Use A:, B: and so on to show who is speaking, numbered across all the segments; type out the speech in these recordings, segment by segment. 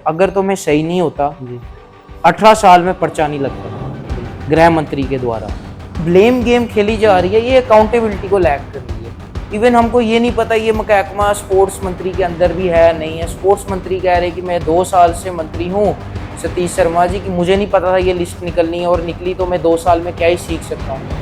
A: अगर तो मैं सही नहीं होता
B: जी।
A: 18 साल में पर्चा नहीं लगता गृह मंत्री के द्वारा। ब्लेम गेम खेली जा रही है, ये अकाउंटेबिलिटी को लैक कर रही है। इवन हमको ये नहीं पता ये महकमा स्पोर्ट्स मंत्री के अंदर भी है नहीं है। स्पोर्ट्स मंत्री कह रहे कि मैं 2 साल से मंत्री हूँ सतीश शर्मा जी, की मुझे नहीं पता था ये लिस्ट निकलनी है, और निकली तो मैं 2 साल में क्या ही सीख सकता हूँ।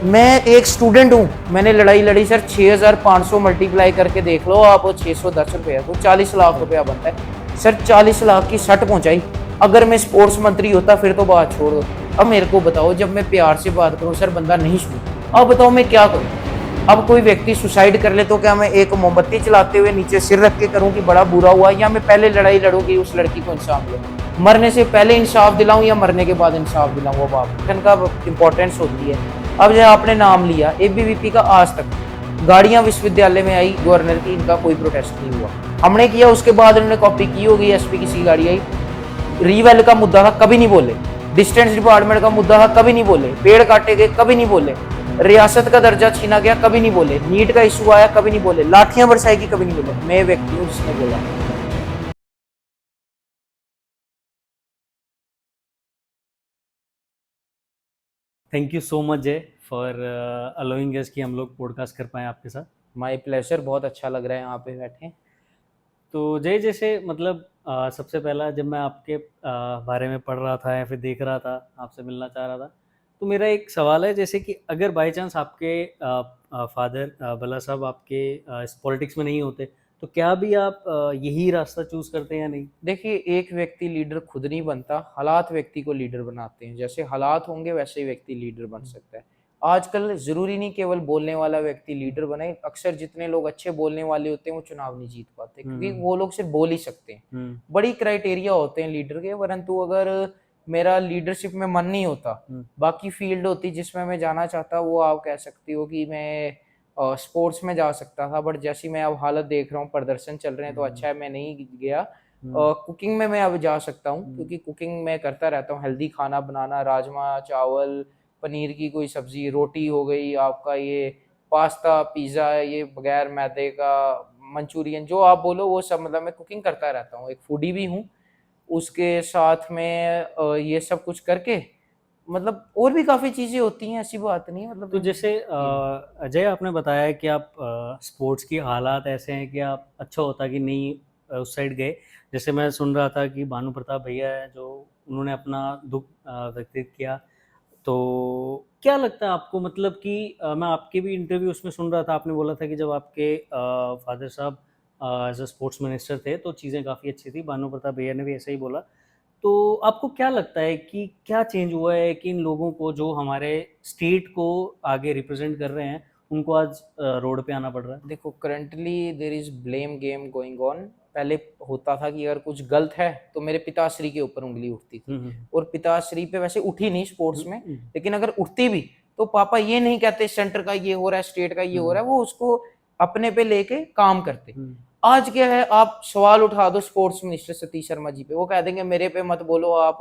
A: मैं एक स्टूडेंट हूँ, मैंने लड़ाई लड़ी सर। 6500 मल्टीप्लाई करके देख लो आप, 610 रुपये तो 40 लाख रुपया बनता है सर। 40 लाख की सट पहुंचाई। अगर मैं स्पोर्ट्स मंत्री होता फिर तो बात छोड़ दो। अब मेरे को बताओ, जब मैं प्यार से बात करूँ सर बंदा नहीं सुनता, अब बताओ मैं क्या करूँ। अब कोई व्यक्ति सुसाइड कर ले तो क्या मैं एक मोमबत्ती चलाते हुए नीचे सिर रख के करूँ कि बड़ा बुरा हुआ, या मैं पहले लड़ाई लड़ूँ कि उस लड़की को इंसाफ दूँ, मरने से पहले इंसाफ दिलाऊं या मरने के बाद इंसाफ दिलाऊं। वो बात का इंपॉर्टेंस होती है। अब जो आपने नाम लिया एबीवीपी का, आज तक गाड़ियां विश्वविद्यालय में आई गवर्नर की, इनका कोई प्रोटेस्ट नहीं हुआ। हमने किया, उसके बाद उन्होंने कॉपी की होगी, एसपी की सी गाड़ी आई। रीवैल का मुद्दा था, कभी नहीं बोले। डिस्टेंस डिपार्टमेंट का मुद्दा था, कभी नहीं बोले। पेड़ काटे गए, कभी नहीं बोले। रियासत का दर्जा छीना गया, कभी नहीं बोले। नीट का इशू आया, कभी नहीं बोले। लाठियां बरसाई की, कभी नहीं बोले। मैं व्यक्ति हूँ जिसने बोला।
B: थैंक यू सो मच जय फॉर अलोइंग अस कि हम लोग पॉडकास्ट कर पाएँ आपके साथ।
A: माई प्लेजर, बहुत अच्छा लग रहा है यहाँ पे बैठे।
B: तो जय, जैसे मतलब सबसे पहला जब मैं आपके बारे में पढ़ रहा था या फिर देख रहा था, आपसे मिलना चाह रहा था, तो मेरा एक सवाल है, जैसे कि अगर बाय चांस आपके फादर भला साहब आपके इस पॉलिटिक्स में नहीं होते, तो क्या भी आप यही रास्ता चूज़ करते हैं या नहीं?
A: देखिए, एक व्यक्ति लीडर खुद नहीं बनता, हालात व्यक्ति को लीडर बनाते हैं। जैसे हालात होंगे वैसे ही व्यक्ति लीडर बन सकता है। आजकल ज़रूरी नहीं केवल बोलने वाला व्यक्ति लीडर बने। अक्सर जितने लोग अच्छे बोलने वाले होते हैं वो चुनाव नहीं जीत पाते, क्योंकि वो लोग सिर्फ बोल ही सकते हैं। बड़ी क्राइटेरिया होते हैं लीडर के। परंतु अगर मेरा लीडरशिप में मन नहीं होता, बाकी फील्ड होती जिसमें मैं जाना चाहता, वो आप कह सकती हो कि मैं स्पोर्ट्स में जा सकता था। बट जैसी मैं अब हालत देख रहा हूँ, प्रदर्शन चल रहे हैं, तो अच्छा है मैं नहीं गया। कुकिंग में मैं अब जा सकता हूँ, क्योंकि कुकिंग मैं करता रहता हूँ। हेल्दी खाना बनाना, राजमा चावल, पनीर की कोई सब्जी, रोटी हो गई आपका, ये पास्ता पिज़्ज़ा, ये बगैर मैदे का मंचूरियन, जो आप बोलो वो सब, मतलब मैं कुकिंग करता रहता हूँ। एक फूडी भी हूँ। उसके साथ में ये सब कुछ करके, मतलब और भी काफ़ी चीज़ें होती हैं, ऐसी बात नहीं है,
B: तो
A: मतलब।
B: जैसे अजय, आपने बताया कि आप स्पोर्ट्स की हालात ऐसे हैं कि आप अच्छा होता कि नहीं उस साइड गए। जैसे मैं सुन रहा था कि भानु प्रताप भैया है जो उन्होंने अपना दुख व्यक्तित किया। तो क्या लगता है आपको, मतलब कि मैं आपके भी इंटरव्यू उसमें सुन रहा था, आपने बोला था कि जब आपके फादर साहब एज अ स्पोर्ट्स मिनिस्टर थे तो चीज़ें काफ़ी अच्छी थी। भानु प्रताप भैया ने भी ऐसा ही बोला। तो आपको क्या लगता है कि क्या चेंज हुआ है कि इन लोगों को जो हमारे स्टेट को आगे रिप्रेजेंट कर रहे हैं, उनको आज रोड पे आना पड़ रहा है?
A: देखो, currently there is blame game going on. पहले होता था कि अगर कुछ गलत है तो मेरे पिताश्री के ऊपर उंगली उठती थी,
B: हम्म,
A: और पिताश्री पे वैसे उठी नहीं स्पोर्ट्स में,
B: हम्म,
A: लेकिन अगर उठती भी तो पापा ये नहीं कहते सेंटर का ये हो रहा है, स्टेट का ये हो रहा है, वो उसको अपने पे लेके काम करते।
B: हम्म,
A: आज क्या है, आप सवाल उठा दो स्पोर्ट्स मिनिस्टर सतीश शर्मा जी पे, वो कह देंगे मेरे पे मत बोलो आप,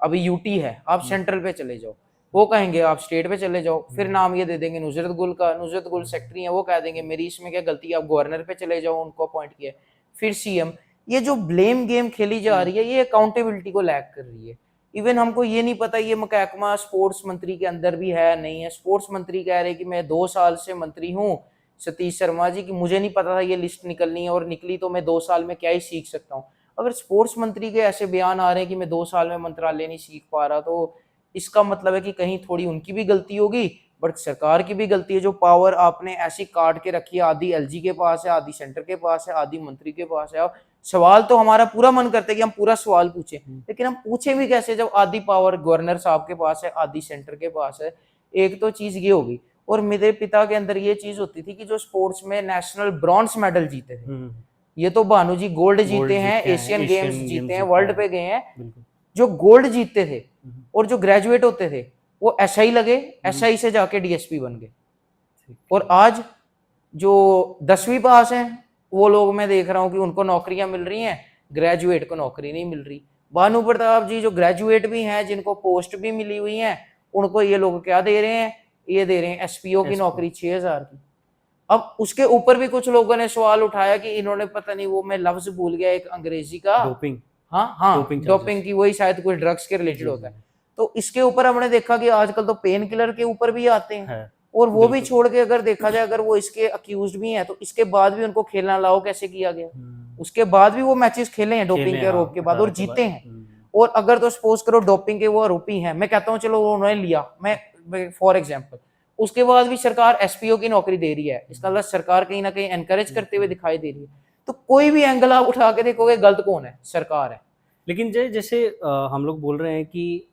A: अभी यूटी है, आप सेंट्रल पे चले जाओ। वो कहेंगे आप स्टेट पे चले जाओ। फिर नाम ये दे देंगे नुजरत गुल का, नुजरत गुल सेक्रेटरी है, वो कह देंगे मेरी इसमें क्या गलती है, आप गवर्नर पे चले जाओ, उनको अपॉइंट किया। फिर सीएम। ये जो ब्लेम गेम खेली जा रही है, ये अकाउंटेबिलिटी को लैक कर रही है। इवन हमको ये नहीं पता ये महकमा स्पोर्ट्स मंत्री के अंदर भी है नहीं है। स्पोर्ट्स मंत्री कह रहे कि मैं 2 साल से मंत्री हूँ सतीश शर्मा जी, की मुझे नहीं पता था ये लिस्ट निकलनी है, और निकली तो मैं 2 साल में क्या ही सीख सकता हूँ। अगर स्पोर्ट्स मंत्री के ऐसे बयान आ रहे हैं कि मैं 2 साल में मंत्रालय नहीं सीख पा रहा, तो इसका मतलब है कि कहीं थोड़ी उनकी भी गलती होगी, बट सरकार की भी गलती है। जो पावर आपने ऐसी काट के रखी है, आधी एलजी के पास है, आधी सेंटर के पास है, आधी मंत्री के पास है। सवाल तो हमारा पूरा मन करता है कि हम पूरा सवाल पूछें, लेकिन हम पूछे भी कैसे जब आधी पावर गवर्नर साहब के पास है, आधी सेंटर के पास है। एक तो चीज ये होगी। और मेरे पिता के अंदर ये चीज होती थी कि जो स्पोर्ट्स में नेशनल ब्रॉन्ज मेडल जीते थे, ये तो भानु जी गोल्ड
B: गोल्ड
A: जीते
B: जीत
A: हैं,
B: के आए,
A: एशियन गेम्स
B: एशियन
A: जीते
B: गेम्स
A: हैं,
B: जीत के
A: वर्ल्ड
B: आए।
A: पे गए हैं।
B: बिल्कुल।
A: जो गोल्ड जीतते थे और जो ग्रेजुएट होते थे, वो एसआई लगे, एसआई से जाके डीएसपी बन गए।
B: ठीक
A: और
B: है।
A: आज जो 10वीं पास हैं, वो लोग मैं देख रहा हूँ कि उनको नौकरियां मिल रही हैं, ग्रेजुएट को नौकरी नहीं मिल रही। भानु प्रताप जी जो ग्रेजुएट भी हैं, जिनको पोस्ट भी मिली हुई है, उनको ये लोग क्या दे रहे हैं, ये दे रहे हैं एसपीओ की
B: एसपी।
A: नौकरी 6000 की। अब उसके ऊपर भी कुछ लोगों ने सवाल उठाया कि इन्होंने, पता नहीं वो मैं लफ्ज भूल गया एक अंग्रेजी का,
B: डोपिंग।
A: हाँ
B: Doping charges।
A: डोपिंग की, वही शायद कोई ड्रग्स के रिलेटेड होता है। तो इसके ऊपर हमने देखा कि आजकल तो पेन किलर के ऊपर भी आते हैं,
B: है
A: और वो भी
B: बिल्कुल।
A: छोड़ के अगर देखा जाए, अगर वो इसके अक्यूज भी हैं, तो इसके बाद भी उनको खेलना अलाउ कैसे किया गया? उसके बाद भी वो मैचेस खेले हैं डोपिंग
B: खेले
A: के
B: हाँ
A: आरोप के बाद और
B: 18 के बाद।
A: जीते हैं। और अगर तो सपोज करो डोपिंग के वो आरोपी हैं, मैं कहता हूँ चलो वो उन्होंने लिया, मैं फॉर एग्जांपल, उसके बाद भी सरकार एसपीओ की नौकरी दे रही है, इसका मतलब सरकार कहीं ना कहीं एनकरेज करते हुए दिखाई दे रही है। तो कोई भी एंगल आप उठा के देखोगे, गलत कौन है? सरकार है।
B: लेकिन जैसे हम लोग बोल रहे हैं कि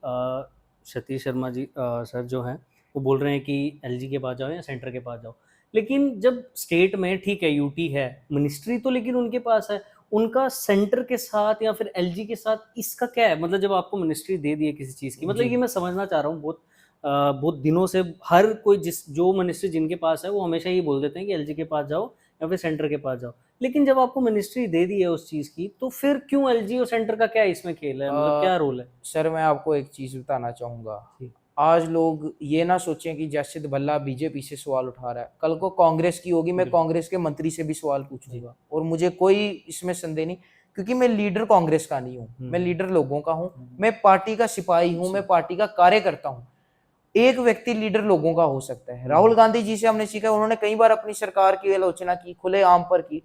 B: सतीश शर्मा जी सर जो हैं वो बोल रहे हैं कि एलजी के पास जाओ या सेंटर के पास जाओ, लेकिन जब स्टेट में ठीक है यूटी है मिनिस्ट्री तो लेकिन उनके पास है, उनका सेंटर के साथ या फिर एलजी के साथ इसका क्या है? मतलब जब आपको मिनिस्ट्री दे दी है किसी चीज़ की, मतलब
A: जी
B: ये मैं समझना चाह रहा हूँ, बहुत दिनों से हर कोई जो मिनिस्ट्री जिनके पास है वो हमेशा ये बोल देते हैं कि एलजी के पास जाओ या फिर सेंटर के पास जाओ, लेकिन जब आपको मिनिस्ट्री दे दी है उस चीज़ की तो फिर क्यों एलजी और सेंटर का क्या इसमें खेल है, मतलब क्या रोल है?
A: सर मैं आपको एक चीज बताना चाहूंगा।
B: जी।
A: आज लोग ये ना सोचें कि जैसे भल्ला बीजेपी से सवाल उठा रहा है, कल को कांग्रेस की होगी, मैं
B: बिल्कुल।
A: कांग्रेस के मंत्री से भी सवाल पूछूंगा, और मुझे कोई इसमें संदेह नहीं, क्योंकि मैं लीडर कांग्रेस का नहीं हूँ, मैं लीडर लोगों का हूँ, मैं पार्टी का सिपाही हूँ, मैं पार्टी का कार्यकर्ता हूँ। एक व्यक्ति लीडर लोगों का हो सकता है। राहुल गांधी जी से हमने सीखा, उन्होंने कई बार अपनी सरकार की आलोचना की, खुले आम पर की।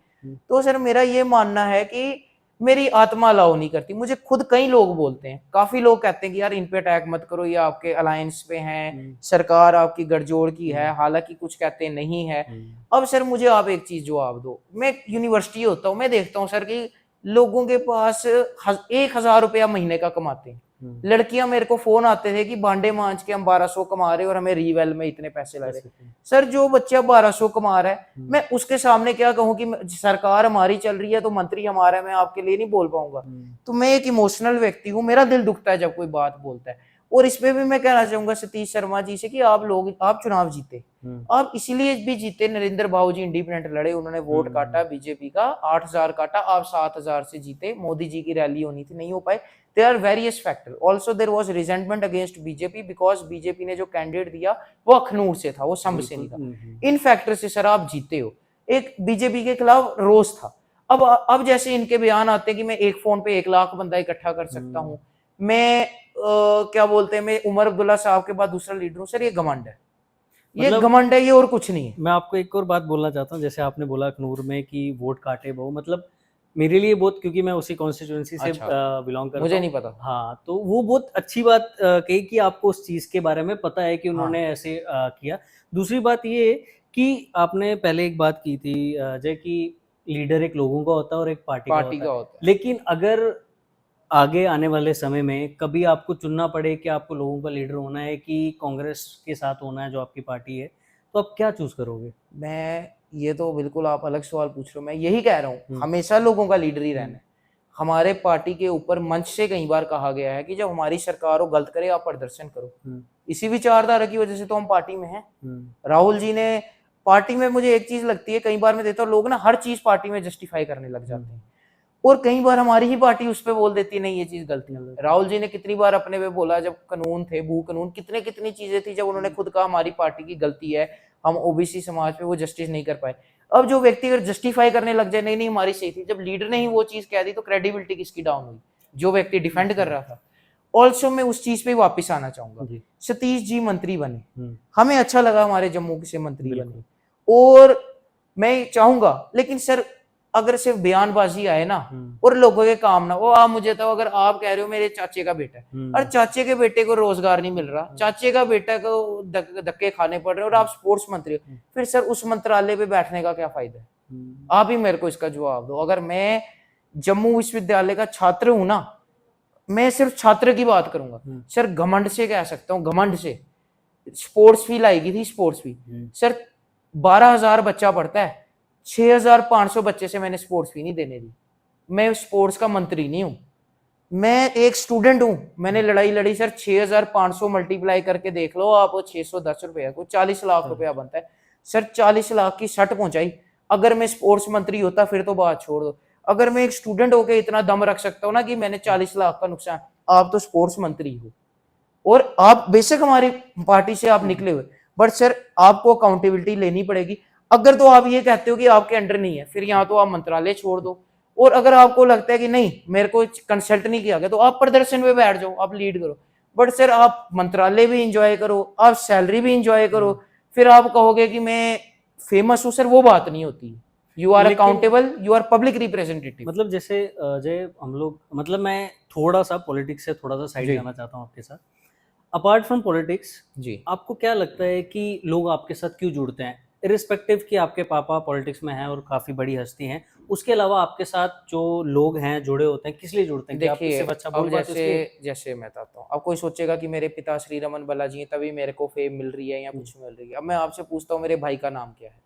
A: तो सर मेरा ये मानना है कि मेरी आत्मा अलाउ नहीं करती, मुझे खुद कई लोग बोलते हैं, काफी लोग कहते हैं कि यार इन पे अटैक मत करो, ये आपके अलायंस पे हैं, सरकार आपकी गठजोड़ की है, हालांकि कुछ कहते नहीं है। अब सर मुझे आप एक चीज जवाब दो, मैं यूनिवर्सिटी होता हूँ, मैं देखता हूँ सर कि लोगों के पास 1,000 रुपया महीने का कमाते हैं। लड़कियां मेरे को फोन आते थे कि बांडे मांझ के हम 1200 कमा रहे और हमें रीवेल में इतने पैसे लग रहे। सर जो बच्चा 1200 कमा रहा है, मैं उसके सामने क्या कहूं कि सरकार हमारी चल रही है तो मंत्री हमारा है, मैं आपके लिए नहीं बोल पाऊंगा। तो मैं एक इमोशनल व्यक्ति हूँ, मेरा दिल दुखता है जब कोई बात बोलता है। और इसमें भी मैं कहना चाहूंगा सतीश शर्मा जी से कि आप चुनाव जीते, आप इसीलिए भी जीते, नरेंद्र बाबू जी इंडिपेंडेंट लड़े, उन्होंने वोट काटा बीजेपी का, 8,000 काटा, आप 7,000 से जीते। मोदी जी की रैली होनी थी, नहीं हो पाए। There are various factors. Also there was resentment against BJP because BJP ने जो कैंडिडेट दिया वो अखनूर से था, वो संभ से नहीं था। इन फैक्टर से सर आप जीते हो। एक बीजेपी के खिलाफ रोष था। अब जैसे इनके बयान आते हैं कि मैं एक फोन पे 1 लाख बंदा इकट्ठा कर सकता हूँ, मैं क्या बोलते हैं, मैं उमर अब्दुल्ला साहब के बाद दूसरा लीडर हूँ। सर ये घमंड है, ये
B: मतलब
A: घमंड है, ये और कुछ नहीं है।
B: मैं आपको एक और बात बोलना चाहता हूँ, जैसे आपने बोला अखनूर में कि वोट काटे बहु, मतलब मेरे लिए बहुत, क्योंकि मैं उसी कॉन्स्टिट्यूंसी से
A: अच्छा,
B: बिलोंग करता
A: मुझे
B: हूँ।
A: नहीं पता।
B: हाँ, तो वो बहुत अच्छी बात कही कि आपको उस चीज़ के बारे में पता है कि उन्होंने
A: हाँ
B: ऐसे किया। दूसरी बात ये कि आपने पहले एक बात की थी अजय, कि लीडर एक लोगों का होता है और एक पार्टी का
A: पार्टी
B: होता
A: का
B: है,
A: होता है।
B: लेकिन अगर आगे आने वाले समय में कभी आपको चुनना पड़े कि आपको लोगों का लीडर होना है कि कांग्रेस के साथ होना है जो आपकी पार्टी है, तो आप क्या चूज करोगे?
A: मैं ये तो बिल्कुल आप अलग सवाल पूछ रहे हो, मैं यही कह रहा हूँ हमेशा लोगों का लीडर ही रहना है। हमारे पार्टी के ऊपर मंच से कई बार कहा गया है कि जब हमारी सरकार हो गलत करे आप प्रदर्शन करो। इसी विचारधारा की वजह से तो हम पार्टी में हैं। राहुल जी ने पार्टी में, मुझे एक चीज लगती है, कई बार मैं देता हूँ लोग ना हर चीज पार्टी में जस्टिफाई करने लग जाते हैं, और कई बार हमारी ही पार्टी उस पर बोल देती है नहीं ये चीज गलती है। राहुल जी ने कितनी बार अपने पे बोला, जब कानून थे, भू कानून, कितनी चीजें थी, जब उन्होंने खुद कहा हमारी पार्टी की गलती है, हम ओबीसी समाज पे वो जस्टिस नहीं कर पाए। अब जो व्यक्ति अगर जस्टिफाई करने लग जाए नहीं नहीं हमारी सही थी, जब लीडर ने ही वो चीज कह दी तो क्रेडिबिलिटी किसकी डाउन हुई? जो व्यक्ति डिफेंड कर रहा था। ऑल्सो मैं उस चीज पे वापस आना चाहूंगा, सतीश जी मंत्री बने, हमें अच्छा लगा हमारे जम्मू से मंत्री बने, और मैं चाहूंगा, लेकिन सर अगर सिर्फ बयानबाजी आए ना और लोगों के काम ना, वो आप मुझे तो, अगर आप कह रहे हो मेरे चाचे का बेटा है और चाचे के बेटे को रोजगार नहीं मिल रहा, चाचे का बेटा को धक्के खाने पड़ रहे और आप स्पोर्ट्स मंत्री हो, फिर सर उस मंत्रालय पे बैठने का क्या फायदा है? आप ही मेरे को इसका जवाब दो। अगर मैं जम्मू विश्वविद्यालय का छात्र हूं ना, मैं सिर्फ छात्र की बात करूंगा सर, घमंड से कह सकता हूँ, घमंड से। स्पोर्ट्स फी लाएगी थी, स्पोर्ट्स फी सर 12,000 बच्चा पढ़ता है, 6,500 बच्चे से मैंने स्पोर्ट्स फी नहीं देने दी। मैं स्पोर्ट्स का मंत्री नहीं हूं, मैं एक स्टूडेंट हूं। मैंने लड़ाई लड़ी सर, 6,500 मल्टीप्लाई करके देख लो आप, 610 रुपया को 40 लाख रुपया बनता है सर, 40 लाख की सट पहुंचाई। अगर मैं स्पोर्ट्स मंत्री होता फिर तो बात छोड़ दो। अगर मैं एक स्टूडेंट होकर इतना दम रख सकता हूँ ना कि मैंने 40 लाख का नुकसान, आप तो स्पोर्ट्स मंत्री हो और आप बेशक हमारी पार्टी से आप निकले हुए, बट सर आपको अकाउंटेबिलिटी लेनी पड़ेगी। अगर तो आप ये कहते हो कि आपके अंडर नहीं है, फिर यहाँ तो आप मंत्रालय छोड़ दो और अगर आपको लगता है कि नहीं मेरे को कंसल्ट नहीं किया गया तो आप प्रदर्शन में बैठ जाओ, आप लीड करो। बट सर आप मंत्रालय भी इंजॉय करो, आप सैलरी भी इंजॉय करो, फिर आप कहोगे कि मैं फेमस हूं, सर वो बात नहीं होती। यू आर
B: लेकिन
A: accountable, you are public representative.
B: मतलब जैसे जय हम लोग मतलब मैं थोड़ा सा पॉलिटिक्स से थोड़ा सा साइड
A: जी
B: जाना चाहता हूँ आपके साथ। अपार्ट फ्रॉम पॉलिटिक्स,
A: जी
B: आपको क्या लगता है कि लोग आपके साथ क्यों जुड़ते हैं, इरिस्पेक्टिव कि आपके पापा पॉलिटिक्स में हैं और काफ़ी बड़ी हस्ती हैं, उसके अलावा आपके साथ जो लोग हैं जुड़े होते हैं, किस लिए जुड़ते हैं? कि आप
A: देखिए,
B: सिर्फ अच्छा
A: अब
B: बोल पाते हो
A: जैसे
B: इसलिए?
A: जैसे मैं बताता हूँ, अब कोई सोचेगा कि मेरे पिता श्री रमन बालाजी हैं तभी मेरे को फेम मिल रही है या
B: हम्म,
A: कुछ मिल रही है। अब मैं आपसे पूछता हूँ मेरे भाई का नाम क्या है?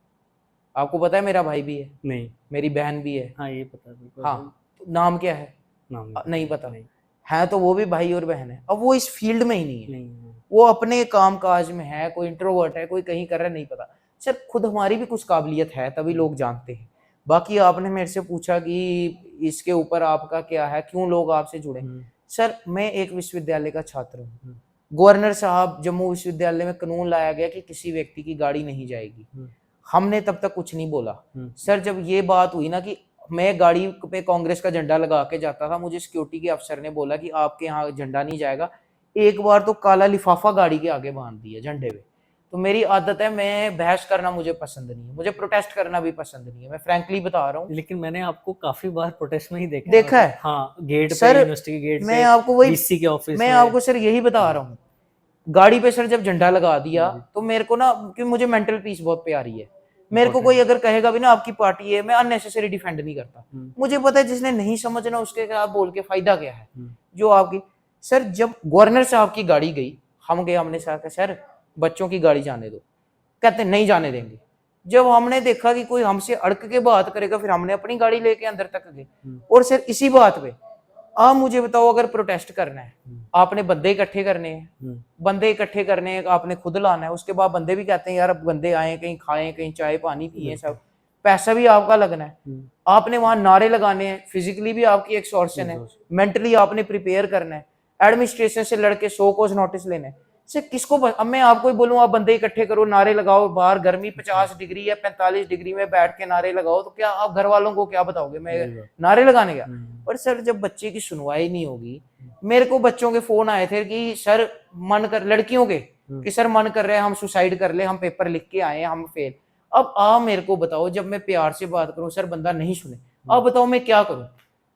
A: आपको पता है मेरा भाई भी है,
B: नहीं।
A: मेरी बहन भी है।
B: हाँ, ये पता है बिल्कुल
A: हाँ,
B: ऐसे।
A: तो नाम क्या है?
B: नाम नहीं
A: नहीं
B: पता।
A: पता।
B: नहीं।
A: है तो वो भी भाई और बहन है। अब वो इस फील्ड में ही नहीं है,
B: नहीं। हाँ।
A: वो अपने काम काज में है, कोई इंट्रोवर्ट है, कोई कहीं कर रहा है, नहीं पता। सर खुद हमारी भी कुछ काबिलियत है तभी
B: हम्म,
A: लोग जानते हैं। बाकी आपने मेरे से पूछा कि इसके ऊपर आपका क्या है, क्यों लोग आपसे जुड़े?
B: हम्म,
A: सर मैं एक विश्वविद्यालय का छात्र हूँ।
B: हम्म,
A: गवर्नर साहब जम्मू विश्वविद्यालय में कानून लाया गया कि किसी व्यक्ति की गाड़ी नहीं जाएगी।
B: हम्म,
A: हमने तब तक कुछ नहीं बोला।
B: हम्म,
A: सर जब ये बात हुई ना कि मैं गाड़ी पे कांग्रेस का झंडा लगा के जाता था, मुझे सिक्योरिटी के अफसर ने बोला कि आपके यहाँ झंडा नहीं जाएगा। एक बार तो काला लिफाफा गाड़ी के आगे बांध दिया झंडे पे। तो मेरी आदत है, मैं बहस करना मुझे पसंद नहीं है, मुझे प्रोटेस्ट करना भी पसंद नहीं है, मैं फ्रैंकली बता रहा हूँ।
B: लेकिन मैंने आपको काफी बार प्रोटेस्ट में ही देखा है,
A: देखा
B: मतलब
A: है
B: हाँ, गेट पे,
A: सर,
B: यूनिवर्सिटी के गेट
A: मैं
B: पे,
A: आपको वही
B: वीसी के ऑफिस
A: मैं
B: में।
A: आपको सर यही बता रहा हूँ। गाड़ी पे सर जब झंडा लगा दिया
B: जी।
A: तो मेरे को ना, क्योंकि मुझे मेंटल पीस बहुत प्यारी है, मेरे को कोई
B: इम्पोर्टेंट।
A: अगर कहेगा भी ना आपकी पार्टी है, मैं अननेसेसरी डिफेंड नहीं करता। मुझे पता है जिसने नहीं समझना उसके क्या बोल के फायदा क्या है। जो आपकी, सर जब गवर्नर साहब की गाड़ी गई, हम गए, हमने कहा सर बच्चों की गाड़ी जाने दो, कहते नहीं जाने देंगे। जब हमने देखा कि कोई हमसे अड़क के बात करेगा, फिर हमने अपनी गाड़ी लेके अंदर तक गए। और सर इसी बात पे आप मुझे बताओ, अगर प्रोटेस्ट करना है आपने बंदे इकट्ठे करने हैं, बंदे इकट्ठे करने हैं, आपने खुद लाना है, उसके बाद बंदे भी कहते हैं यार अब बंदे आए, कहीं खाएं, कहीं चाय पानी पिए, सब पैसा भी आपका लगना है। आपने वहां नारे लगाने हैं, फिजिकली भी आपकी एक्सॉर्शन है, मेंटली आपने प्रिपेयर करना है, एडमिनिस्ट्रेशन से लड़के 100 कोस नोटिस लेने हैं। से किसको अब मैं आपको ही बोलूं आप बंदे इकट्ठे करो, नारे लगाओ, बाहर गर्मी 50 डिग्री या 45 डिग्री में बैठ के नारे लगाओ, तो क्या आप घर वालों को क्या बताओगे मैं नारे लगाने गया? पर सर जब बच्चे की सुनवाई नहीं होगी, मेरे को बच्चों के फोन आए थे कि सर मन कर, लड़कियों के, कि सर मन कर रहे हैं हम सुसाइड कर ले, हम पेपर लिख के आए हैं, हम फेल। अब आप मेरे को बताओ, जब मैं प्यार से बात करूं सर बंदा नहीं सुने, अब बताओ मैं क्या करूं?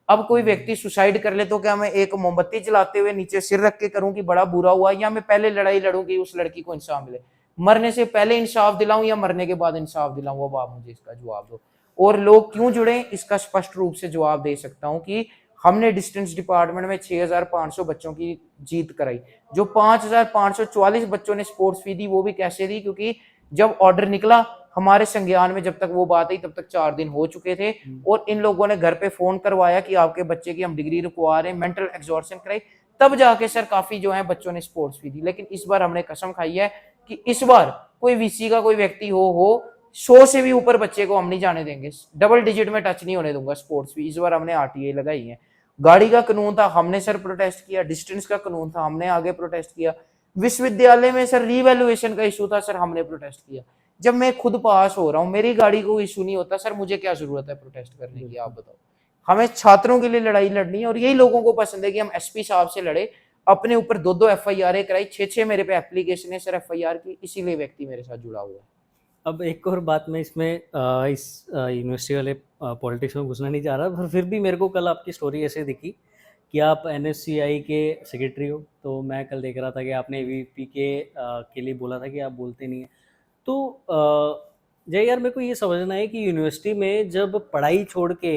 A: अब कोई व्यक्ति सुसाइड कर ले तो क्या मैं एक मोमबत्ती जलाते हुए नीचे सिर रख के करूं कि बड़ा बुरा हुआ, या मैं पहले लड़ाई लड़ूं कि उस लड़की को इंसाफ मिले? मरने से पहले इंसाफ दिलाऊं या मरने के बाद इंसाफ दिलाऊं? अब आप मुझे इसका जवाब दो। और लोग क्यों जुड़े, इसका स्पष्ट रूप से जवाब दे सकता हूं कि हमने डिस्टेंस डिपार्टमेंट में 6500 बच्चों की जीत कराई। जो 5544 बच्चों ने स्पोर्ट्स फी दी, वो भी कैसे दी? क्योंकि जब ऑर्डर निकला हमारे संज्ञान में, जब तक वो बात आई तब तक 4 दिन हो चुके थे, और इन लोगों ने घर पे फोन करवाया कि आपके बच्चे की हम डिग्री रुकवा रहे हैं, मेंटल एग्जॉर्शन कराई, तब जाके सर काफी जो है बच्चों ने स्पोर्ट्स फी दी। लेकिन इस बार हमने कसम खाई है कि इस बार कोई वीसी का कोई व्यक्ति हो 100 से भी ऊपर बच्चे को हम नहीं जाने देंगे, डबल डिजिट में टच नहीं होने दूंगा स्पोर्ट्स फी। इस बार हमने आरटीए लगाई है। गाड़ी का कानून था, हमने सर प्रोटेस्ट किया। डिस्टेंस का कानून था, हमने आगे प्रोटेस्ट किया। विश्वविद्यालय में सर रीवैल्यूएशन का इशू था, सर हमने प्रोटेस्ट किया। जब मैं खुद पास हो रहा हूँ, मेरी गाड़ी को इशू नहीं होता, सर मुझे क्या जरूरत है प्रोटेस्ट करने की? आप बताओ। हमें छात्रों के लिए लड़ाई लड़नी है, और यही लोगों को पसंद है कि हम एसपी साहब से लड़े, अपने ऊपर 2-2 एफआईआर कराई, 6-6 मेरे पे एप्लीकेशन है सर एफआईआर की, इसीलिए व्यक्ति मेरे साथ जुड़ा हुआ है।
B: अब एक और बात मैं इसमें इस यूनिवर्सिटी वाले पॉलिटिक्स में घुसना नहीं चाह रहा, पर फिर भी मेरे को कल आपकी स्टोरी ऐसे दिखी कि आप एनएससीआई के सेक्रेटरी हो। तो मैं कल देख रहा था कि आपने एबीवीपी के लिए बोला था कि आप बोलते नहीं हैं। तो जय यार, मेरे को ये समझना है कि यूनिवर्सिटी में जब पढ़ाई छोड़ के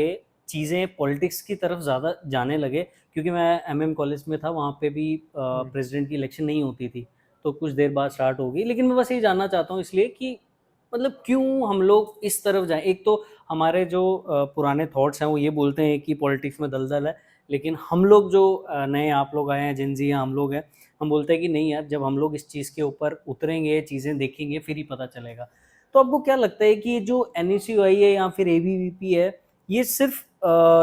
B: चीज़ें पॉलिटिक्स की तरफ ज़्यादा जाने लगे, क्योंकि मैं एमएम कॉलेज में था, वहाँ पे भी प्रेसिडेंट की इलेक्शन नहीं होती थी, तो कुछ देर बाद स्टार्ट होगी। लेकिन मैं बस ये जानना चाहता हूँ इसलिए कि मतलब क्यों हम लोग इस तरफ जाएं? एक तो हमारे जो पुराने थॉट्स हैं वो ये बोलते हैं कि पॉलिटिक्स में दलदल है, लेकिन हम लोग जो नए आप लोग आए हैं, जिन जी हम लोग हैं, हम बोलते हैं कि नहीं यार, जब हम लोग इस चीज़ के ऊपर उतरेंगे, चीज़ें देखेंगे, फिर ही पता चलेगा। तो आपको क्या लगता है कि जो एनएसयूआई है या फिर एबीवीपी है, ये सिर्फ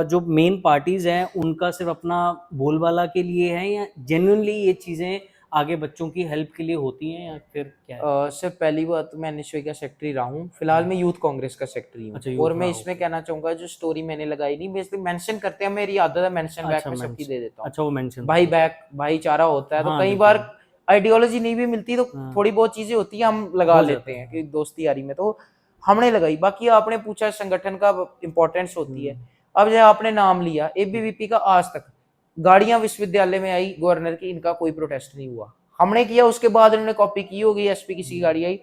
B: जो मेन पार्टीज हैं उनका सिर्फ अपना बोलबाला के लिए है, या जेन्युइनली ये चीज़ें आगे बच्चों की हेल्प के लिए होती हैं या फिर क्या है?
A: सर पहली बात तो मैं एनएसयूआई का सेक्रेटरी रहा हूँ, फिलहाल मैं यूथ कांग्रेस का सेक्रेटरी हूँ।
B: अच्छा,
A: और
B: यूथ
A: मैं
B: रहा,
A: इसमें
B: ओके।
A: कहना चाहूंगा, जो स्टोरी मैंने लगाई नहीं, बेसिकली मेंशन करते हैं, मेरी आदत है मेंशन बैक
B: अच्छा,
A: में सबकी
B: मेंशन,
A: दे देता हूँ।
B: अच्छा वो मेंशन,
A: भाई
B: ओके।
A: बैक भाईचारा होता है, तो
B: हाँ,
A: कई बार
B: बिल्कुल।
A: आइडियोलॉजी नहीं भी मिलती तो
B: हाँ,
A: थोड़ी बहुत चीजें होती है, हम लगा
B: हो
A: लेते
B: जाता
A: हैं
B: है,
A: कि
B: हाँ।
A: दोस्ती यारी में, तो हमने लगाई। बाकी आपने पूछा संगठन का इंपॉर्टेंस होती है।
B: हुँ,
A: अब जो आपने नाम लिया एबीवीपी का, आज तक गाड़ियां विश्वविद्यालय में आई गवर्नर की, इनका कोई प्रोटेस्ट नहीं हुआ। हमने किया, उसके बाद इन्होंने कॉपी की होगी, एसपी किसी की
B: हुँ,
A: गाड़ी आई।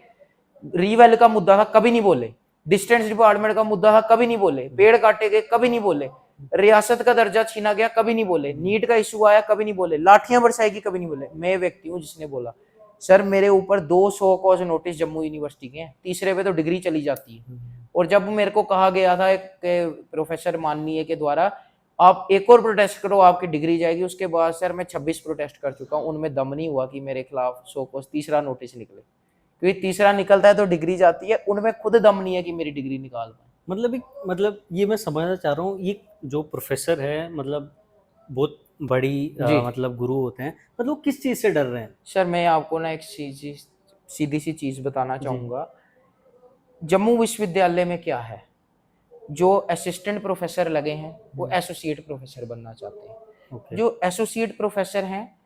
A: रीवैल का मुद्दा था, कभी नहीं बोले। डिस्टेंस डिपार्टमेंट का मुद्दा था, कभी नहीं बोले।
B: हुँ,
A: पेड़ काटे गए, कभी नहीं बोले। रियासत का दर्जा छीना गया, कभी नहीं बोले।
B: हुँ,
A: नीट का इशू आया, कभी नहीं बोले। लाठियां बरसाएगी, कभी नहीं बोले। मैं व्यक्ति हूं जिसने बोला। सर मेरे ऊपर 200 कॉज नोटिस जम्मू यूनिवर्सिटी के हैं, तीसरे पे तो डिग्री चली जाती है।
B: हुँ,
A: और जब मेरे को कहा गया था एक प्रोफेसर माननीय के द्वारा, आप एक और प्रोटेस्ट करो आपकी डिग्री जाएगी, उसके बाद सर मैं 26 प्रोटेस्ट कर चुका हूं, उनमें दम नहीं हुआ कि मेरे खिलाफ 100 कॉज तीसरा नोटिस निकले। क्योंकि तीसरा निकलता है तो डिग्री जाती है, उनमें खुद दम नहीं है कि मेरी डिग्री निकाल पाए।
B: मतलब ये मैं समझना चाह रहा हूँ, ये जो प्रोफ़ेसर है मतलब बहुत बड़ी
A: जी
B: मतलब गुरु होते हैं, मतलब वो किस चीज़ से डर रहे हैं?
A: सर, मैं आपको ना एक सीधी सी चीज बताना
B: जी।
A: चाहूंगा। जम्मू विश्वविद्यालय में क्या है, जो असिस्टेंट प्रोफेसर लगे हैं वो
B: हुँ,
A: एसोसिएट प्रोफेसर बनना चाहते हैं।
B: ओके,
A: जो एसोसिएट प्रोफेसर हैं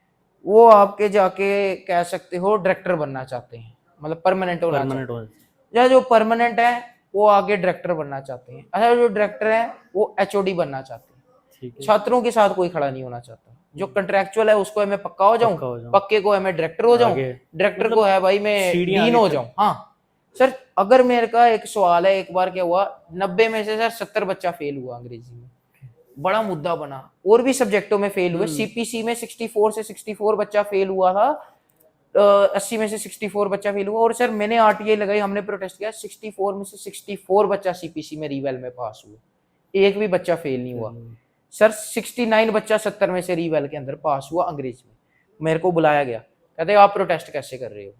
A: वो आपके जाके कह सकते हो डायरेक्टर बनना चाहते हैं, मतलब परमानेंट होना
B: परमानेंट
A: चाहते हैं।
B: हो,
A: या जो परमानेंट है वो आगे डायरेक्टर बनना चाहते हैं। अच्छा, जो डायरेक्टर है वो एचओडी बनना चाहते हैं।
B: ठीक है,
A: छात्रों के साथ कोई खड़ा नहीं होना चाहता। जो कंट्रेक्चुअल है उसको है मैं पक्का हो जाऊं,
B: पक्का हो जाऊँ,
A: पक्के को है मैं डायरेक्टर हो जाऊं,
B: आगे
A: डायरेक्टर को
B: मतलब
A: है भाई मैं
B: सीढ़ियाँ
A: डीन
B: आगे
A: हो
B: चढ़,
A: जाऊं। हाँ सर, अगर मेरे का एक सवाल है, एक बार क्या हुआ, 90 में से सर 70 बच्चा फेल हुआ अंग्रेजी में, बड़ा मुद्दा बना। और भी सब्जेक्टों में फेल हुए,
B: हुँ,
A: सीपीसी में 64 से 64 बच्चा फेल हुआ था। 80 में से 64 बच्चा फेल हुआ। और सर मैंने आरटीआई लगाई, हमने प्रोटेस्ट किया, 64 में से 64 बच्चा सीपीसी में रीवेल में पास हुआ, एक भी बच्चा फेल नहीं हुआ।
B: हुँ,
A: सर 69 बच्चा 70 में से रीवेल के अंदर पास हुआ अंग्रेज में। मेरे को बुलाया गया, कहते आप प्रोटेस्ट कैसे कर रहे हो।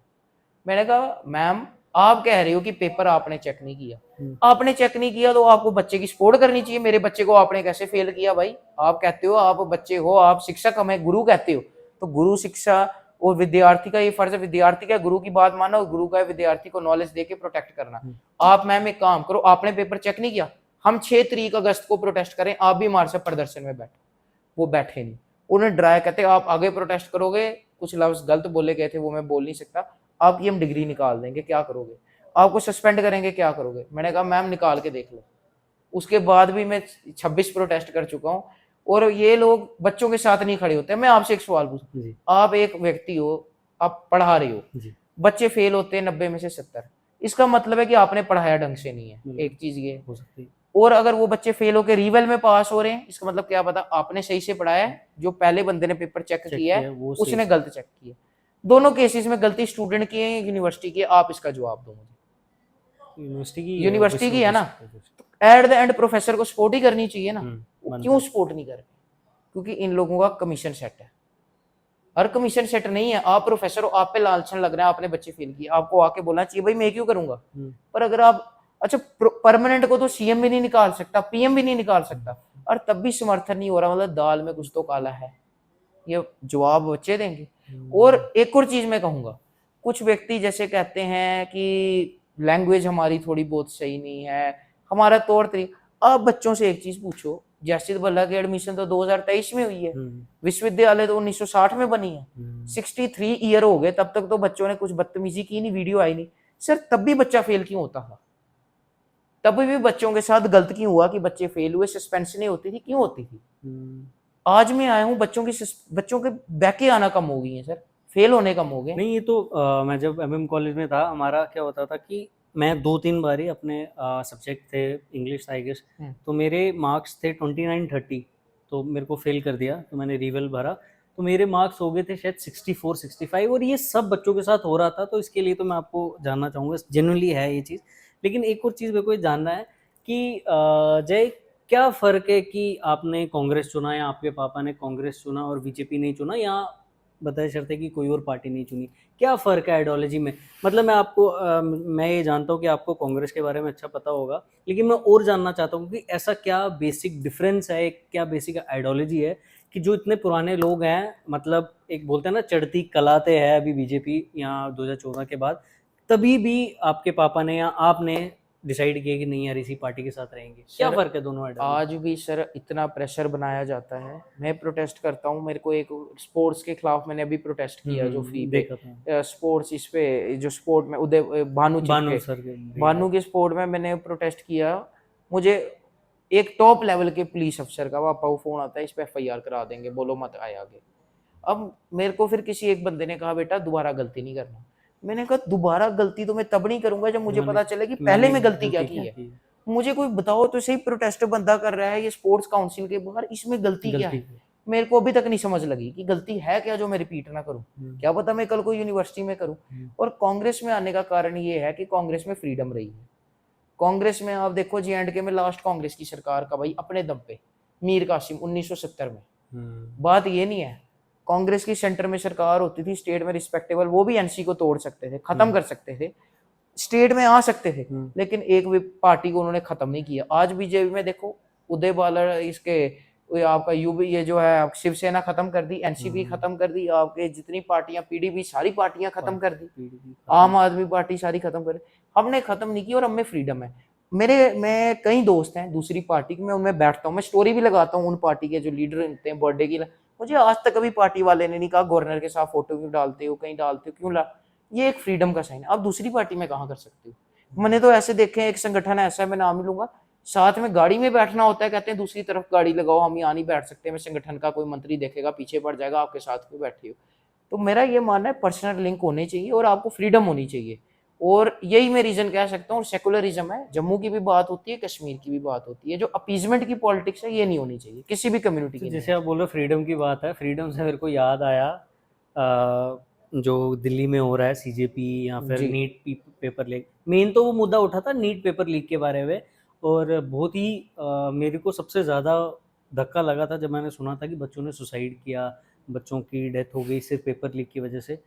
A: मैंने कहा मैम, आप कह रहे हो कि पेपर आपने चेक नहीं किया,
B: हुँ,
A: आपने चेक नहीं किया तो आपको बच्चे की सपोर्ट करनी चाहिए। मेरे बच्चे को आपने कैसे फेल किया भाई। आप कहते हो आप बच्चे हो, आप शिक्षक, हमें गुरु कहते हो, तो गुरु शिक्षा और विद्यार्थी का ये फर्ज है, विद्यार्थी का गुरु की बात मानो, गुरु का विद्यार्थी को नॉलेज देके प्रोटेक्ट करना।
B: हुँ,
A: आप मैम एक काम करो, आपने पेपर चेक नहीं किया, हम 6 तारीख अगस्त को प्रोटेस्ट करें, आप भी हमारे से प्रदर्शन में बैठो। वो बैठे नहीं, उन्हें डराया, कहते आप आगे प्रोटेस्ट करोगे, कुछ लफ्ज गलत बोले गए थे वो मैं बोल नहीं सकता, आपकी हम डिग्री निकाल देंगे, क्या करोगे, आपको सस्पेंड करेंगे, क्या करोगे। मैंने कहा मैम निकाल के देख लो। उसके बाद भी मैं 26 प्रोटेस्ट कर चुका हूँ। और ये लोग बच्चों के साथ नहीं खड़े होते। मैं आपसे एक सवाल पूछूं,
B: जी,
A: आप एक व्यक्ति हो, आप पढ़ा रहे हो,
B: जी,
A: बच्चे फेल होते हैं 90 में से 70, इसका मतलब है कि आपने पढ़ाया ढंग से नहीं है,
B: बिल्कुल,
A: एक चीज ये।
B: हो सकती है।
A: और अगर वो बच्चे फेल होकर रीवेल में पास हो रहे हैं, इसका मतलब क्या पता आपने सही से पढ़ाया है, जो पहले बंदे ने पेपर चेक
B: चेक
A: किया
B: किया है
A: है
B: वो सही
A: उसने
B: से,
A: गलत चेक किया। दोनों केसेस में गलती स्टूडेंट की है, यूनिवर्सिटी की है, आप इसका जवाब दो मुझे।
B: यूनिवर्सिटी की है,
A: यूनिवर्सिटी की है ना,
B: विश्व,
A: एट द एंड प्रोफेसर को सपोर्ट ही करनी चाहिए ना। वो
B: बनता
A: क्यों
B: है।
A: सपोर्ट नहीं कर रहे, क्योंकि इन लोगों का कमीशन सेट है। हर कमीशन सेट नहीं है। आप प्रोफेसर हो, आप पे लालचन लग रहा है, आपने बच्चे फेल किए, आपको आके बोलना चाहिए भाई मैं क्यों करूंगा।
B: हुँ,
A: पर अगर आप, अच्छा परमानेंट को तो सीएम भी नहीं निकाल सकता, पीएम भी नहीं निकाल
B: हुँ,
A: सकता, और तब भी समर्थन नहीं हो रहा, मतलब दाल में कुछ तो काला है। ये जवाब बच्चे देंगे। और
B: हुँ,
A: एक और चीज मैं कहूंगा, कुछ व्यक्ति जैसे कहते हैं कि लैंग्वेज हमारी थोड़ी बहुत सही नहीं है, हमारा तौर तरीका। आप बच्चों से एक चीज पूछो, जासिद भल्ला की एडमिशन तो 2023 में हुई है,
B: हुँ,
A: विश्वविद्यालय तो 1960 में बनी है।
B: हुँ,
A: 63 ईयर हो गए, तब तक तो बच्चों ने कुछ बदतमीजी की नहीं, वीडियो आई नहीं। सर तब भी बच्चा फेल क्यों होता था, तब भी बच्चों के साथ गलत क्यों हुआ कि बच्चे फेल हुए, सस्पेंशनें होती थी, क्यों होती थी।
B: हुँ।
A: आज मैं आया हूँ, बच्चों के बैके आना कम हो गई है सर, फेल होने कम हो गए।
B: नहीं, ये तो मैं जब एमएम कॉलेज में था, हमारा क्या होता था कि मैं 2-3 बार ही अपने सब्जेक्ट थे इंग्लिश था आई गेस,
A: हम्म,
B: तो मेरे मार्क्स थे 29-30, तो मेरे को फ़ेल कर दिया, तो मैंने रीवेल भरा, तो मेरे मार्क्स हो गए थे शायद 64-65, और ये सब बच्चों के साथ हो रहा था, तो इसके लिए तो मैं आपको जानना चाहूँगा, जेन्युइनली है ये चीज़। लेकिन एक और चीज़ मेरे को ये जानना है कि जय, क्या फ़र्क है कि आपने कांग्रेस चुना या आपके पापा ने कांग्रेस चुना और बीजेपी नहीं चुना, या बशर्ते कि कोई और पार्टी नहीं चुनी? क्या फ़र्क है आइडियोलॉजी में? मतलब मैं ये जानता हूँ कि आपको कांग्रेस के बारे में अच्छा पता होगा, लेकिन मैं और जानना चाहता हूँ कि ऐसा क्या बेसिक डिफ़रेंस है, क्या बेसिक आइडियोलॉजी है कि जो इतने पुराने लोग हैं, मतलब एक बोलते हैं ना चढ़ती कलाते है अभी बीजेपी यहाँ 2014 के बाद, तभी भी आपके पापा ने या आपने डिसाइड किया कि नहीं यार इसी पार्टी के साथ रहेंगे। क्या
A: सर
B: फर्क है दोनों आइडियोलॉजी?
A: आज भी सर इतना प्रेशर बनाया जाता है, मैं प्रोटेस्ट करता हूँ। मेरे को एक स्पोर्ट्स के खिलाफ मैंने अभी प्रोटेस्ट किया जो फ्री
B: देखा था
A: पे स्पोर्ट्स इस पे जो स्पोर्ट में उदय भानु
B: भानु
A: चिपके
B: सर के
A: भानु के स्पोर्ट में मैंने प्रोटेस्ट किया। मुझे एक टॉप लेवल के पुलिस अफसर का पापा को फोन आता है, इस पे एफआईआर करा देंगे, बोलो मत आए आगे। अब मेरे को फिर किसी एक बंदे ने कहा बेटा दोबारा गलती नहीं करना। मैंने कहा दोबारा गलती तो मैं तब नहीं करूंगा जब मुझे पता चले कि पहले मैं गलती क्या की है। मुझे कोई बताओ तो सही, प्रोटेस्ट बंदा कर रहा है ये स्पोर्ट्स काउंसिल के बाहर, इसमें गलती क्या है? मेरे को अभी तक नहीं समझ लगी कि गलती है क्या जो मैं रिपीट ना करूं। क्या पता मैं कल को यूनिवर्सिटी में करूं। और कांग्रेस में आने का कारण ये है कि कांग्रेस में फ्रीडम रही है। कांग्रेस में आप देखो J&K में लास्ट कांग्रेस की सरकार का भाई अपने दम पे मीर कासिम 1970 में। बात ये नहीं है, कांग्रेस की सेंटर में सरकार होती थी, स्टेट में रिस्पेक्टेबल, वो भी एनसी को तोड़ सकते थे, खत्म कर सकते थे, स्टेट में आ सकते थे, लेकिन एक भी पार्टी को उन्होंने खत्म नहीं किया। आज बीजेपी में देखो उदय बाला इसके आपका यूबी ये जो है शिवसेना खत्म कर दी, एनसीपी खत्म कर दी, आपके जितनी पार्टियां पीडीपी सारी पार्टियां खत्म कर दी, आम आदमी पार्टी सारी खत्म कर दी। हमने खत्म नहीं की और हमें फ्रीडम है। मैं कई दोस्त हैं दूसरी पार्टी के, मैं उनमें बैठता हूँ, मैं स्टोरी भी लगाता हूँ उन पार्टी के जो लीडर होते हैं बर्थडे की। मुझे आज तक कभी पार्टी वाले ने नहीं कहा गवर्नर के साथ फोटो क्यों डालते हो, कहीं डालते हो क्यों ला। ये एक फ्रीडम का साइन है, आप दूसरी पार्टी में कहाँ कर सकते हो। मैंने तो ऐसे देखे हैं, एक संगठन ऐसा है, मैं नाम ही लूंगा, साथ में गाड़ी में बैठना होता है, कहते हैं दूसरी तरफ गाड़ी लगाओ, हम यहाँ नहीं बैठ सकते, मैं संगठन का कोई मंत्री देखेगा पीछे पड़ जाएगा, आपके साथ क्यों बैठे हो। तो मेरा ये मानना है पर्सनल लिंक होने चाहिए और आपको फ्रीडम होनी चाहिए, और यही मैं रीजन कह सकता हूँ। सेकुलरिज्म है, जम्मू की भी बात होती है, कश्मीर की भी बात होती है, जो अपीजमेंट की पॉलिटिक्स है ये नहीं होनी चाहिए किसी भी कम्युनिटी
B: तो
A: की।
B: जैसे आप बोल रहे हो फ्रीडम की बात है, फ्रीडम से मेरे को याद आया जो दिल्ली में हो रहा है सीजेपी या फिर नीट पेपर लीक, मेन तो वो मुद्दा उठा था नीट पेपर लीक के बारे में, और बहुत ही मेरे को सबसे ज़्यादा धक्का लगा था जब मैंने सुना था कि बच्चों ने सुसाइड किया, बच्चों की डेथ हो गई सिर्फ पेपर लीक की वजह से।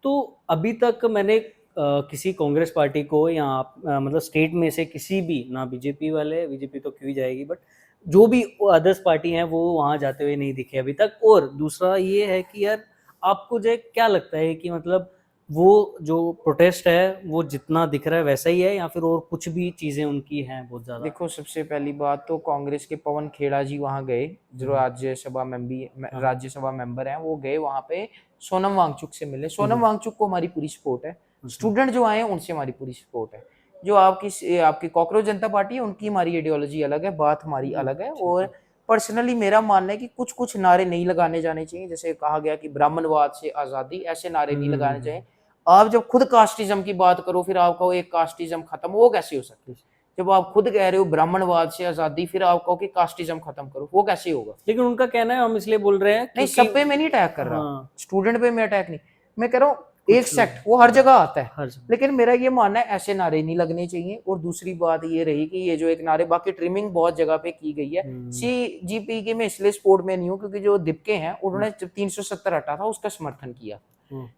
B: तो अभी तक मैंने किसी कांग्रेस पार्टी को या मतलब स्टेट में से किसी भी, ना बीजेपी वाले, बीजेपी तो क्यों ही जाएगी, बट जो भी अदर्स पार्टी हैं वो वहाँ जाते हुए नहीं दिखे अभी तक। और दूसरा ये है कि यार आपको जो क्या लगता है कि मतलब वो जो प्रोटेस्ट है वो जितना दिख रहा है वैसा ही है या फिर और कुछ भी चीज़ें उनकी हैं बहुत ज़्यादा?
A: देखो सबसे पहली बात तो कांग्रेस के पवन खेड़ा जी वहां गए, जो राज्यसभा मेंबर हैं, वो गए वहां पे सोनम वांगचुक से मिले। सोनम वांगचुक को हमारी पूरी सपोर्ट है, स्टूडेंट जो आए हैं उनसे हमारी पूरी सपोर्ट है। जो आपकी कॉकरोच जनता पार्टी है उनकी हमारी आइडियोलॉजी अलग है, बात हमारी अलग है। और पर्सनली मेरा मानना है कि कुछ कुछ नारे नहीं लगाने जाने चाहिए, जैसे कहा गया कि ब्राह्मणवाद से आजादी, ऐसे नारे नहीं लगाने चाहिए। आप जब खुद कास्टिज्म की बात करो फिर आप कहो एक कास्टिज्म खत्म, वो कैसे हो सकती है? जब आप खुद कह रहे हो ब्राह्मणवाद से आजादी, फिर आप कहो कि कास्टिज्म खत्म करो, वो कैसे होगा?
B: लेकिन उनका कहना है हम इसलिए बोल रहे हैं
A: नहीं, सब पे मैं नहीं अटैक कर रहा,
B: हाँ,
A: स्टूडेंट पे मैं अटैक नहीं, मैं कह रहा हूँ एक सेक्ट वो हर जगह आता है, लेकिन मेरा ये मानना है ऐसे नारे नहीं लगने चाहिए। और दूसरी बात ये रही कि ये जो एक नारे, बाकी ट्रिमिंग बहुत जगह पे की गई है। CGP के मैं इसलिए सपोर्ट में नहीं हूँ क्योंकि जो दीपके हैं उन्होंने जब 370 हटा था उसका समर्थन किया,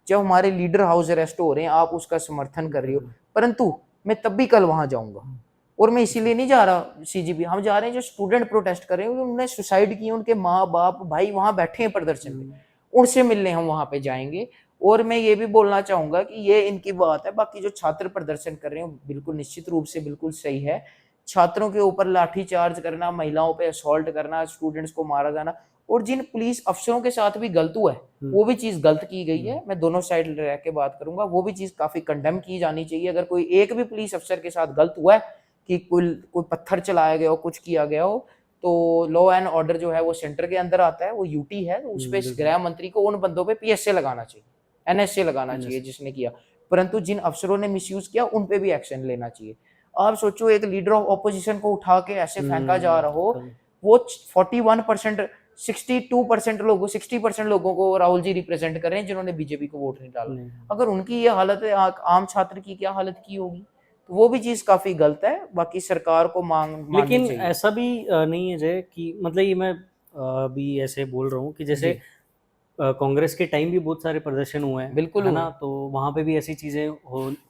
A: जब हमारे लीडर हाउस अरेस्ट हो रहे हैं आप उसका समर्थन कर रहे हो, परंतु मैं तब भी कल वहां जाऊंगा। और मैं इसीलिए नहीं जा रहा CGP, हम जा रहे हैं जो स्टूडेंट प्रोटेस्ट कर रहे हैं, उन्होंने सुसाइड की, उनके माँ बाप भाई वहां बैठे हैं प्रदर्शन में, उनसे मिलने हम वहां पे जाएंगे। और मैं ये भी बोलना चाहूंगा कि ये इनकी बात है, बाकी जो छात्र प्रदर्शन कर रहे हैं बिल्कुल निश्चित रूप से बिल्कुल सही है। छात्रों के ऊपर लाठी चार्ज करना, महिलाओं पे असॉल्ट करना, स्टूडेंट्स को मारा जाना, और जिन पुलिस अफसरों के साथ भी गलत हुआ है वो भी चीज गलत की गई है। मैं दोनों साइड रह के बात करूंगा, वो भी चीज काफी कंडेम की जानी चाहिए। अगर कोई एक भी पुलिस अफसर के साथ गलत हुआ है कि कोई पत्थर चलाया गया हो, कुछ किया गया हो, तो लॉ एंड ऑर्डर जो है वो सेंटर के अंदर आता है, वो यूटी है, तो उस पर गृह मंत्री को उन बंदों पे PSA लगाना चाहिए, NSA लगाना चाहिए जिसने किया। परंतु जिन अफसरों ने मिसयूज किया उन पे भी एक्शन लेना चाहिए। आप सोचो एक लीडर ऑफ ऑपोजिशन को उठा के ऐसे फेंका जा रहा हो, वो 41% 62% लोगों 60% लोगों को राहुल जी रिप्रेजेंट कर रहे हैं जिन्होंने बीजेपी को वोट नहीं डाला। अगर उनकी ये हालत है, आम छात्र की क्या हालत की होगी? तो वो भी चीज काफी गलत है। बाकी सरकार को
B: लेकिन
A: चाहिए।
B: ऐसा भी नहीं है जय कि मतलब ये मैं अभी ऐसे बोल रहा हूँ कि जैसे कांग्रेस के टाइम भी बहुत सारे प्रदर्शन हुए हैं,
A: बिल्कुल
B: है
A: हुए।
B: ना? तो वहाँ पे भी ऐसी चीज़ें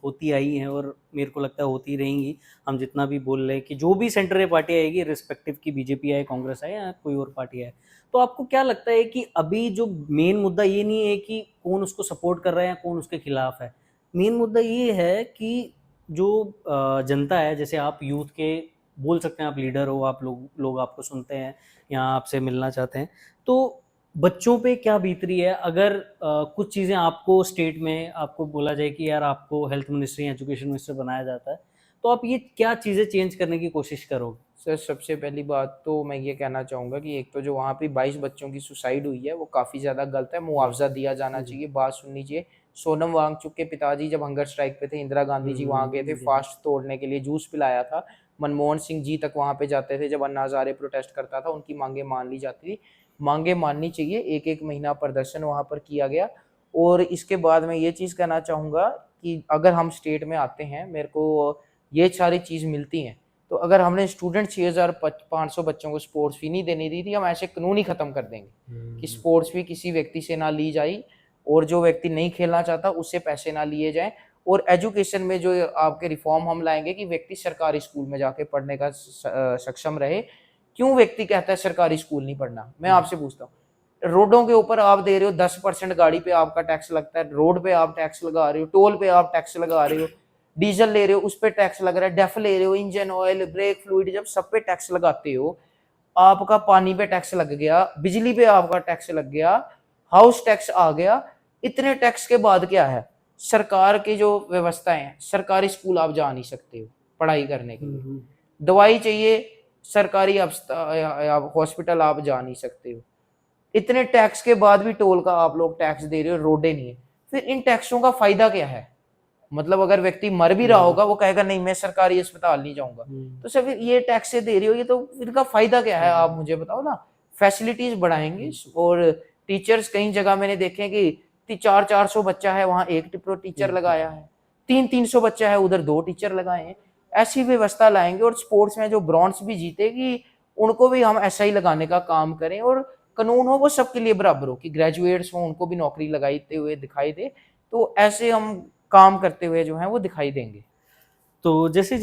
B: होती आई हैं और मेरे को लगता है होती रहेंगी। हम जितना भी बोल रहे हैं कि जो भी सेंटर में पार्टी आएगी, रिस्पेक्टिव की बीजेपी आए, कांग्रेस आए या कोई और पार्टी आए, तो आपको क्या लगता है कि अभी जो मेन मुद्दा ये नहीं है कि कौन उसको सपोर्ट कर रहा है या कौन उसके खिलाफ है। मेन मुद्दा ये है कि जो जनता है, जैसे आप यूथ के बोल सकते हैं, आप लीडर हो, आप लोग आपको सुनते हैं या आपसे मिलना चाहते हैं, तो बच्चों पे क्या बीत रही है अगर कुछ चीज़ें आपको स्टेट में आपको बोला जाए कि यार आपको हेल्थ मिनिस्ट्री या एजुकेशन मिनिस्टर बनाया जाता है, तो आप ये क्या चीज़ें चेंज करने की कोशिश करोगे?
A: सर सबसे पहली बात तो मैं ये कहना चाहूँगा कि एक तो जो वहाँ पे 22 बच्चों की सुसाइड हुई है वो काफ़ी ज़्यादा गलत है, मुआवज़ा दिया जाना
B: जी।
A: चाहिए, बात सुननी चाहिए। सोनम वांगचुक के पिताजी जब हंगर स्ट्राइक पे थे, इंदिरा गांधी जी वहाँ गए थे,
B: जी।
A: फास्ट तोड़ने के लिए जूस पिलाया था। मनमोहन सिंह जी तक वहाँ पे जाते थे, जब अन्ना हज़ारे प्रोटेस्ट करता था, उनकी मांगें मान ली जाती थी। मांगें माननी चाहिए, एक-एक महीना प्रदर्शन वहाँ पर किया गया। और इसके बाद मैं ये चीज़ कहना चाहूँगा कि अगर हम स्टेट में आते हैं, मेरे को ये सारी चीज़ मिलती हैं, तो अगर हमने स्टूडेंट 6,500 बच्चों को स्पोर्ट्स फी नहीं देनी दी थी, हम ऐसे कानून ही खत्म कर देंगे कि स्पोर्ट्स फी किसी व्यक्ति से ना ली जाए और जो व्यक्ति नहीं खेलना चाहता उससे पैसे ना लिए जाएं। और एजुकेशन में जो आपके रिफॉर्म हम लाएंगे कि व्यक्ति सरकारी स्कूल में जाके पढ़ने का सक्षम रहे। क्यों व्यक्ति कहता है सरकारी स्कूल नहीं पढ़ना? मैं आपसे पूछता हूँ, रोडों के ऊपर आप दे रहे हो 10% गाड़ी पे आपका टैक्स लगता है, रोड पे आप टैक्स लगा रहे हो, टोल पे आप टैक्स लगा रहे हो, डीजल ले रहे हो उस पे टैक्स लग रहा है, डेफ ले रहे हो, इंजन ऑयल, ब्रेक फ्लूइड, जब सब पे टैक्स लगाते हो, आपका पानी पे टैक्स लग गया, बिजली पे आपका टैक्स लग गया, हाउस टैक्स आ गया। इतने टैक्स के बाद क्या है? सरकार की जो व्यवस्थाएं हैं, सरकारी स्कूल आप जा नहीं सकते हो पढ़ाई करने के लिए, दवाई चाहिए सरकारी हॉस्पिटल आप जा नहीं सकते हो। इतने टैक्स के बाद भी टोल का आप लोग टैक्स दे रहे हो, रोडें नहीं है। फिर इन टैक्सों का फायदा क्या है? मतलब अगर व्यक्ति मर भी रहा होगा वो कहेगा नहीं मैं सरकारी अस्पताल नहीं जाऊंगा। तो सर फिर ये टैक्स दे रही हो, ये तो इनका फायदा क्या है? आप मुझे बताओ ना। फैसिलिटीज बढ़ाएंगे और टीचर्स, कई जगह मैंने देखे कि 400-400 बच्चा है वहां एक टीचर लगाया है, 300-300 बच्चा है उधर 2 टीचर लगाए हैं। ऐसी व्यवस्था लाएंगे और स्पोर्ट्स में जो ब्रॉन्ज भी जीतेगी उनको भी हम ऐसा ही लगाने का काम करें और कानून हो वो सबके लिए बराबर हो कि ग्रेजुएट्स हो उनको भी नौकरी लगाते हुए दिखाई दे। तो ऐसे हम काम करते हुए जो है वो दिखाई देंगे।
B: तो जैसे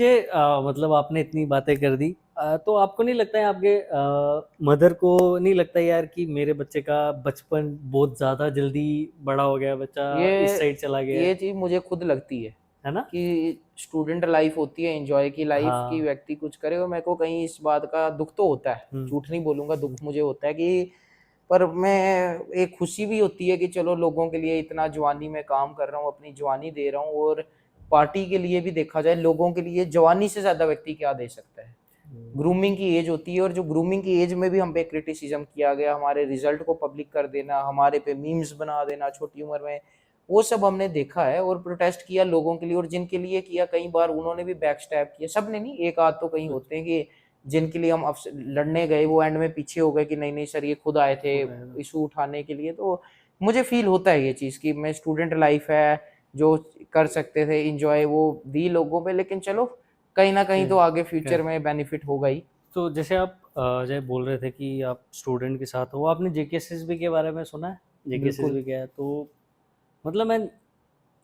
B: मतलब आपने इतनी बातें कर दी, तो आपको नहीं लगता है आपके मदर को नहीं लगता यार कि मेरे बच्चे का बचपन बहुत ज़्यादा जल्दी बड़ा हो गया, बच्चा इस
A: ये
B: साइड चला गया
A: ये चीज मुझे खुद लगती है
B: है ना?
A: कि स्टूडेंट लाइफ होती है, एंजॉय की लाइफ की,
B: हाँ।
A: व्यक्ति कुछ करे। और मेरे को कहीं इस बात का दुख तो होता है, झूठ नहीं बोलूंगा, दुख मुझे होता है कि पर मैं एक खुशी भी होती है कि चलो लोगों के लिए इतना जवानी में काम कर रहा हूँ, अपनी जवानी दे रहा हूँ। और पार्टी के लिए भी देखा जाए, लोगों के लिए जवानी से ज्यादा व्यक्ति क्या दे सकता है? ग्रूमिंग की एज होती है और जो ग्रूमिंग की एज में भी हम पे क्रिटिसिज्म किया गया, हमारे रिजल्ट को पब्लिक कर देना, हमारे पे मीम्स बना देना छोटी उम्र में, वो सब हमने देखा है और प्रोटेस्ट किया लोगों के लिए। और जिनके लिए किया कई बार उन्होंने भी बैक स्टैप किया, सब ने नहीं, एक आध तो कहीं होते हैं कि जिनके लिए हम लड़ने गए वो एंड में पीछे हो गए कि नहीं नहीं सर ये खुद आए थे इशू उठाने के लिए। तो मुझे फील होता है ये चीज़ कि मैं स्टूडेंट लाइफ है जो कर सकते थे इंजॉय वो दी लोगों पे, लेकिन चलो कहीं ना कहीं तो आगे फ्यूचर में बेनिफिट होगा ही।
B: तो जैसे आप जय बोल रहे थे कि आप स्टूडेंट के साथ हो, आपने जेकेएसएसबी के बारे में सुना है?
A: बिल्कुल।
B: जेकेएसएसबी क्या है? तो मतलब मैं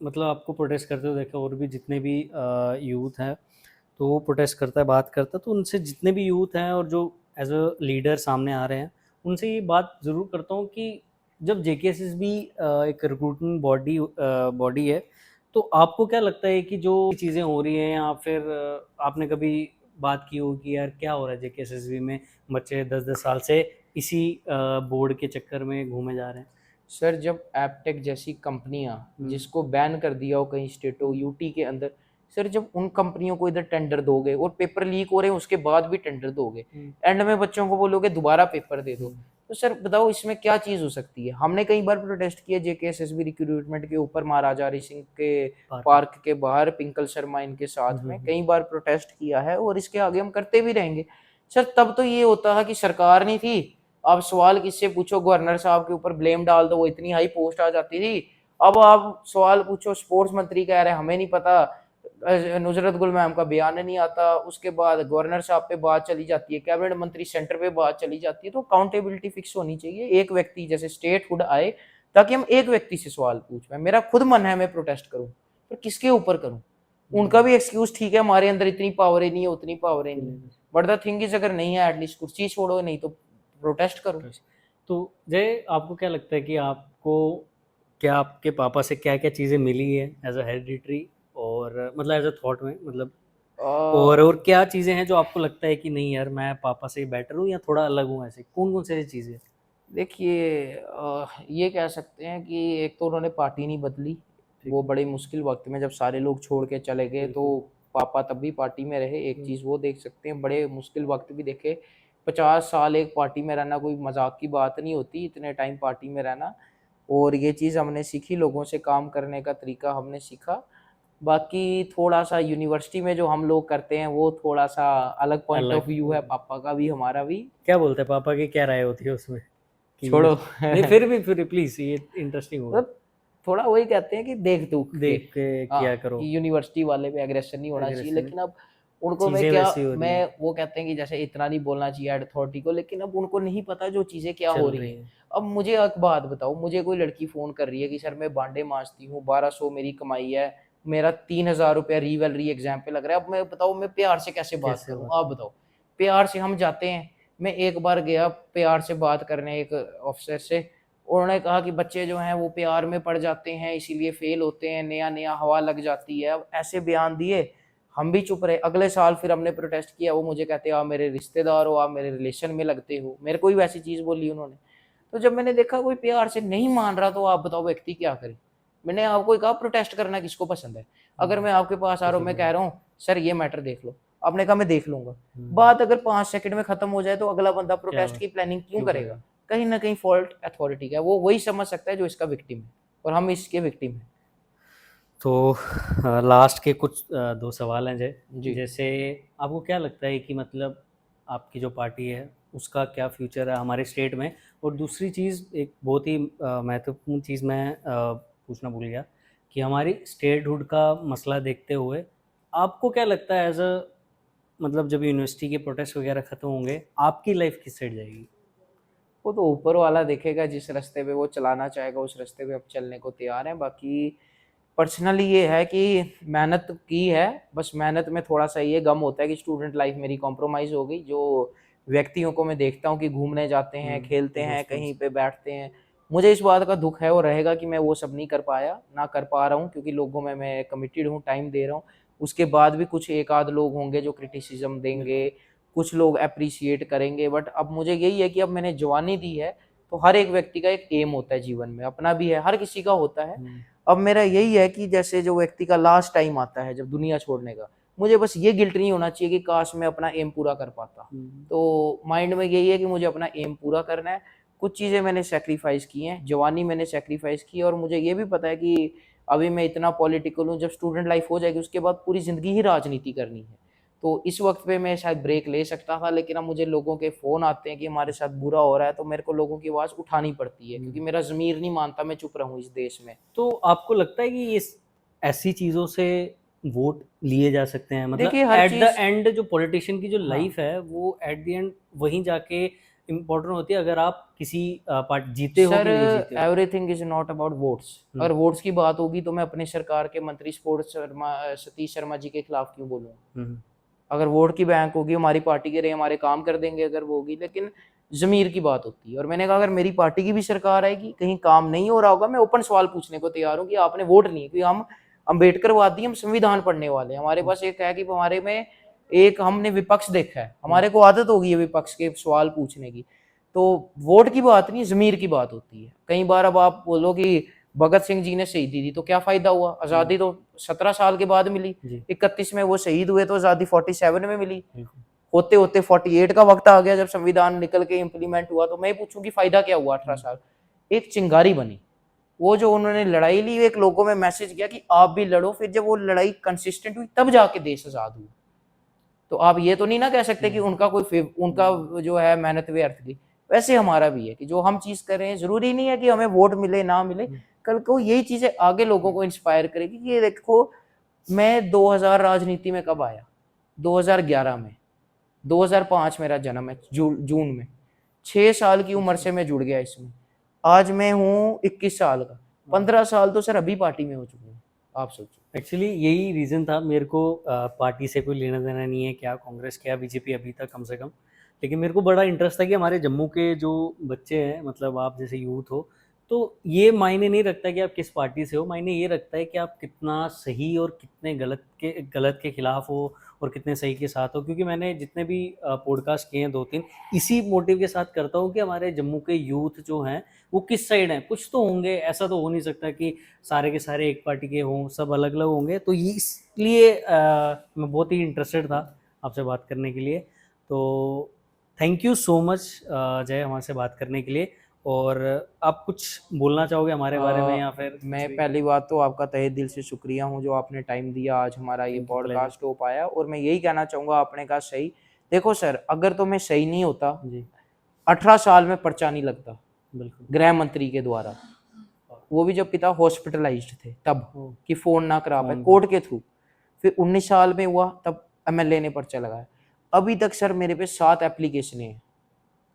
B: मतलब आपको प्रोटेस्ट करते हुए देखा, और भी जितने भी यूथ हैं तो वो प्रोटेस्ट करता है, बात करता है, तो उनसे जितने भी यूथ हैं और जो एज अ लीडर सामने आ रहे हैं, उनसे ये बात ज़रूर करता हूँ कि जब जेकेएसएसबी एक रिक्रूटमेंट बॉडी है, तो आपको क्या लगता है कि जो चीज़ें हो रही हैं, या फिर आपने कभी बात की हो कि यार क्या हो रहा है जेकेएसएसबी में, बच्चे 10-10 साल से इसी बोर्ड के चक्कर में घूमे जा रहे हैं?
A: सर जब एपटेक जैसी कंपनियां जिसको बैन कर दिया हो कई स्टेटों यूटी के अंदर, सर जब उन कंपनियों को इधर टेंडर दोगे और पेपर लीक हो रहे हैं उसके बाद भी टेंडर दोगे, एंड में बच्चों को बोलोगे दोबारा पेपर दे दो, तो सर बताओ इसमें क्या चीज हो सकती है? हमने कई बार प्रोटेस्ट किया जेकेएसएसबी रिक्रूटमेंट के ऊपर, महाराजा हरि सिंह के पार्क के बाहर पिंकल शर्मा इनके साथ में कई बार प्रोटेस्ट किया है और इसके आगे हम करते भी रहेंगे। सर तब तो ये होता था कि सरकार नहीं थी, आप सवाल किससे पूछो गवर्नर साहब के ऊपर ब्लेम डाल दो, वो इतनी हाई पोस्ट आ जाती थी। अब आप सवाल पूछो स्पोर्ट्स मंत्री कह रहे हैं हमें नहीं पता, नुजरत गुल मैम का बयान नहीं आता, उसके बाद गवर्नर साहब पे बात चली जाती है, कैबिनेट मंत्री सेंटर पे बात चली जाती है। तो अकाउंटेबिलिटी फिक्स होनी चाहिए, एक व्यक्ति जैसे स्टेट हुड आए ताकि हम एक व्यक्ति से सवाल पूछ पाए। मेरा खुद मन है मैं प्रोटेस्ट करूं, पर किसके ऊपर करूं? उनका भी एक्सक्यूज ठीक है, हमारे अंदर इतनी पावर ही नहीं है, उतनी पावर ही नहीं है, बट द थिंग इज अगर नहीं है एटलीस्ट कुर्सी छोड़ो, नहीं तो प्रोटेस्ट करो।
B: तो जय, आपको क्या लगता है कि आपको क्या आपके पापा से क्या क्या चीज़ें मिली है एज अ हेरिडिटरी, और मतलब एज अ थॉट में, मतलब और क्या चीज़ें हैं जो आपको लगता है कि नहीं यार मैं पापा से बेटर हूँ या थोड़ा अलग हूँ, ऐसे कौन कौन से चीज़ें?
A: देखिए ये कह सकते हैं कि एक तो उन्होंने पार्टी नहीं बदली, वो बड़े मुश्किल वक्त में जब सारे लोग छोड़ के चले गए तो पापा तब भी पार्टी में रहे। एक चीज़ वो देख सकते हैं, बड़े मुश्किल वक्त भी देखे। 50 साल एक पार्टी में रहना कोई मजाक की बात नहीं होती, इतने टाइम पार्टी में रहना। और ये चीज़ हमने सीखी, लोगों से काम करने का तरीका हमने सीखा। बाकी थोड़ा सा यूनिवर्सिटी में जो हम लोग करते हैं वो थोड़ा सा अलग पॉइंट ऑफ व्यू है, पापा का भी हमारा भी।
B: क्या बोलते हैं पापा की, क्या राय होती है उसमें कि
A: छोड़ो
B: नहीं फिर प्लीज, ये इंटरेस्टिंग होगा।
A: मतलब थोड़ा वही कहते हैं कि
B: देख के क्या करो,
A: कि यूनिवर्सिटी वाले पे एग्रेशन नहीं होना चाहिए, लेकिन अब उनको मैं
B: चीजें
A: क्या,
B: वैसी हो रही
A: मैं
B: हैं,
A: वो कहते हैं कि जैसे इतना नहीं बोलना चाहिए अथॉरिटी को, लेकिन अब उनको नहीं पता जो चीज़ें क्या हो
B: चल
A: रही
B: रही
A: हैं।
B: हैं।
A: अब मुझे एक बात बताओ, मुझे कोई लड़की फ़ोन कर रही है कि सर मैं बांडे माँजती हूँ, 1200 मेरी कमाई है, मेरा 3000 रुपया री एग्जाम पे लग रहा है। अब मैं बताओ मैं प्यार से कैसे बात
B: कैसे
A: करूँ?
B: बात
A: आप
B: करें?
A: बताओ। प्यार से हम जाते हैं, मैं एक बार गया प्यार से बात करने एक ऑफिसर से, उन्होंने कहा कि बच्चे जो हैं वो प्यार में पड़ जाते हैं इसीलिए फेल होते हैं, नया हवा लग जाती है। अब ऐसे बयान दिए, हम भी चुप रहे। अगले साल फिर हमने प्रोटेस्ट किया, वो मुझे कहते आप मेरे रिश्तेदार हो, आप मेरे रिलेशन में लगते हो, मेरे को भी वैसी चीज़ बोली उन्होंने। तो जब मैंने देखा कोई प्यार से नहीं मान रहा, तो आप बताओ व्यक्ति क्या करे? मैंने आपको कहा प्रोटेस्ट करना किसको पसंद है? अगर मैं आपके पास आ रहा हूँ, मैं कह रहा हूँ सर ये मैटर देख लो, आपने कहा मैं देख लूंगा, बात अगर 5 सेकंड में खत्म हो जाए तो अगला बंदा प्रोटेस्ट की प्लानिंग क्यों करेगा? कहीं ना कहीं फॉल्ट अथॉरिटी का है, वो वही समझ सकता है जो इसका विक्टिम है, और हम इसके विक्टिम हैं।
B: तो लास्ट के कुछ दो सवाल हैं जय।
A: जी।
B: जैसे आपको क्या लगता है कि मतलब आपकी जो पार्टी है उसका क्या फ्यूचर है हमारे स्टेट में? और दूसरी चीज़, एक बहुत ही महत्वपूर्ण चीज़ मैं पूछना भूल गया कि हमारी स्टेटहुड का मसला देखते हुए आपको क्या लगता है एज अ, मतलब जब यूनिवर्सिटी के प्रोटेस्ट वगैरह ख़त्म होंगे आपकी लाइफ किस साइड जाएगी?
A: वो तो ऊपर वाला देखेगा, जिस रास्ते पे वो चलाना चाहेगा उस रास्ते पे हम चलने को तैयार हैं। बाकी पर्सनली ये है कि मेहनत की है, बस मेहनत में थोड़ा सा ये गम होता है कि स्टूडेंट लाइफ मेरी कॉम्प्रोमाइज़ हो गई। जो व्यक्तियों को मैं देखता हूँ कि घूमने जाते हैं, खेलते हैं, कहीं पे बैठते हैं, मुझे इस बात का दुख है और रहेगा कि मैं वो सब नहीं कर पाया, ना कर पा रहा हूँ, क्योंकि लोगों में मैं कमिटेड हूँ, टाइम दे रहा हूँ। उसके बाद भी कुछ एक आध लोग होंगे जो क्रिटिसिज्म देंगे, कुछ लोग एप्रिशिएट करेंगे, बट अब मुझे यही है कि अब मैंने जवानी दी है, तो हर एक व्यक्ति का एक एम होता है जीवन में, अपना भी है, हर किसी का होता है। अब मेरा यही है कि जैसे जो व्यक्ति का लास्ट टाइम आता है जब दुनिया छोड़ने का, मुझे बस ये गिल्ट नहीं होना चाहिए कि काश मैं अपना एम पूरा कर पाता। तो माइंड में यही है कि मुझे अपना एम पूरा करना है। कुछ चीज़ें मैंने सेक्रीफाइस की हैं, जवानी मैंने सेक्रीफाइस की, और मुझे ये भी पता है कि अभी मैं इतना पॉलिटिकल हूँ, जब स्टूडेंट लाइफ हो जाएगी उसके बाद पूरी ज़िंदगी ही राजनीति करनी है। तो इस वक्त पे मैं शायद ब्रेक ले सकता था, लेकिन अब मुझे लोगों के फ़ोन आते हैं कि हमारे साथ बुरा हो रहा है, तो मेरे को लोगों की आवाज़ उठानी पड़ती है, क्योंकि मेरा ज़मीर नहीं मानता मैं चुप रहूँ इस देश में।
B: तो आपको लगता है कि इस ऐसी चीज़ों से वोट लिए जा सकते हैं?
A: देखिए
B: मतलब
A: her
B: at the
A: cheese,
B: and जो पॉलिटिशियन की जो
A: हाँ,
B: लाइफ है वो एट द एंड वहीं जाके इम्पोर्टेंट होती है, अगर आप किसी पार्ट जीते हो
A: सर
B: कि नहीं जीते हो।
A: Everything is not about votes. अगर वोट्स की बात होगी तो मैं अपनी सरकार के मंत्री स्पोर्ट्स सतीश शर्मा जी के खिलाफ क्यों बोलूँगा?
B: हम्म,
A: अगर वोट की बैंक होगी, हमारी पार्टी के रहे हमारे काम कर देंगे अगर वो होगी, लेकिन ज़मीर की बात होती है। और मैंने कहा अगर मेरी पार्टी की भी सरकार आएगी, कहीं काम नहीं हो रहा होगा, मैं ओपन सवाल पूछने को तैयार हूँ कि आपने वोट नहीं, क्योंकि हम अम्बेडकरवादी, हम संविधान पढ़ने वाले हैं। हमारे पास एक है कि हमारे में एक हमने विपक्ष देखा है, हमारे को आदत होगी है विपक्ष के सवाल पूछने की। तो वोट की बात नहीं, ज़मीर की बात होती है। कई बार अब आप बोलो कि भगत सिंह जी ने शहीदी दी तो क्या फ़ायदा हुआ? आज़ादी तो 17 साल के बाद मिली,
B: जी
A: 31 में वो शहीद हुए तो आज़ादी 47 में मिली।
B: बिल्कुल।
A: होते होते 48 का वक्त आ गया जब संविधान निकल के इम्प्लीमेंट हुआ, तो मैं पूछूं कि फायदा क्या हुआ? 18 साल एक चिंगारी बनी, वो जो उन्होंने लड़ाई ली, एक लोगों में मैसेज किया कि आप भी लड़ो। फिर जब वो लड़ाई कंसिस्टेंट हुई तब जाके देश आजाद हुआ। तो आप ये तो नहीं ना कह सकते कि उनका जो है मेहनत व्यर्थ गई। वैसे हमारा भी है कि जो हम चीज कर रहे हैं, जरूरी नहीं है कि हमें वोट मिले ना मिले, कल को यही चीजें आगे लोगों को इंस्पायर करेगी कि ये देखो मैं 2000 राजनीति में कब आया? 2011 में। 2005 मेरा जन्म है, जून में। 6 साल की उम्र से मैं जुड़ गया इसमें। आज मैं हूँ 21 साल का, 15 साल तो सर अभी पार्टी में हो चुके हैं, आप सोचो।
B: एक्चुअली यही रीज़न था मेरे को। पार्टी से कोई लेना देना नहीं है, क्या कांग्रेस क्या बीजेपी अभी तक कम से कम। लेकिन मेरे को बड़ा इंटरेस्ट था कि हमारे जम्मू के जो बच्चे हैं, मतलब आप जैसे यूथ हो, तो ये मायने नहीं रखता कि आप किस पार्टी से हो, मायने ये रखता है कि आप कितना सही और कितने गलत के खिलाफ हो और कितने सही के साथ हो। क्योंकि मैंने जितने भी पॉडकास्ट किए हैं 2-3, इसी मोटिव के साथ करता हूँ कि हमारे जम्मू के यूथ जो हैं वो किस साइड हैं। कुछ तो होंगे, ऐसा तो हो नहीं सकता कि सारे के सारे एक पार्टी के हों, सब अलग अलग होंगे। तो ये इसलिए मैं बहुत ही इंटरेस्टेड था आपसे बात करने के लिए। तो थैंक यू सो मच जय, हमारे से बात करने के लिए। और आप कुछ बोलना चाहोगे हमारे बारे में या फिर
A: मैं पहली बात तो आपका तहे दिल से शुक्रिया हूँ जो आपने टाइम दिया, आज हमारा ये
B: Thank you,
A: पॉडकास्ट हो पाया। और मैं यही कहना चाहूँगा, आपने कहा सही। देखो सर, अगर तो मैं सही नहीं होता,
B: जी
A: 18 साल में पर्चा नहीं लगता
B: बिल्कुल।
A: गृह मंत्री के द्वारा, वो भी जब पिता हॉस्पिटलाइज्ड थे तब,
B: ओ,
A: कि फोन ना करा पाए
B: फोन
A: कोर्ट के थ्रू। फिर 19 साल में हुआ तब एमएलए ने पर्चा लगाया। अभी तक सर मेरे पे 7 एप्लीकेशन हैं।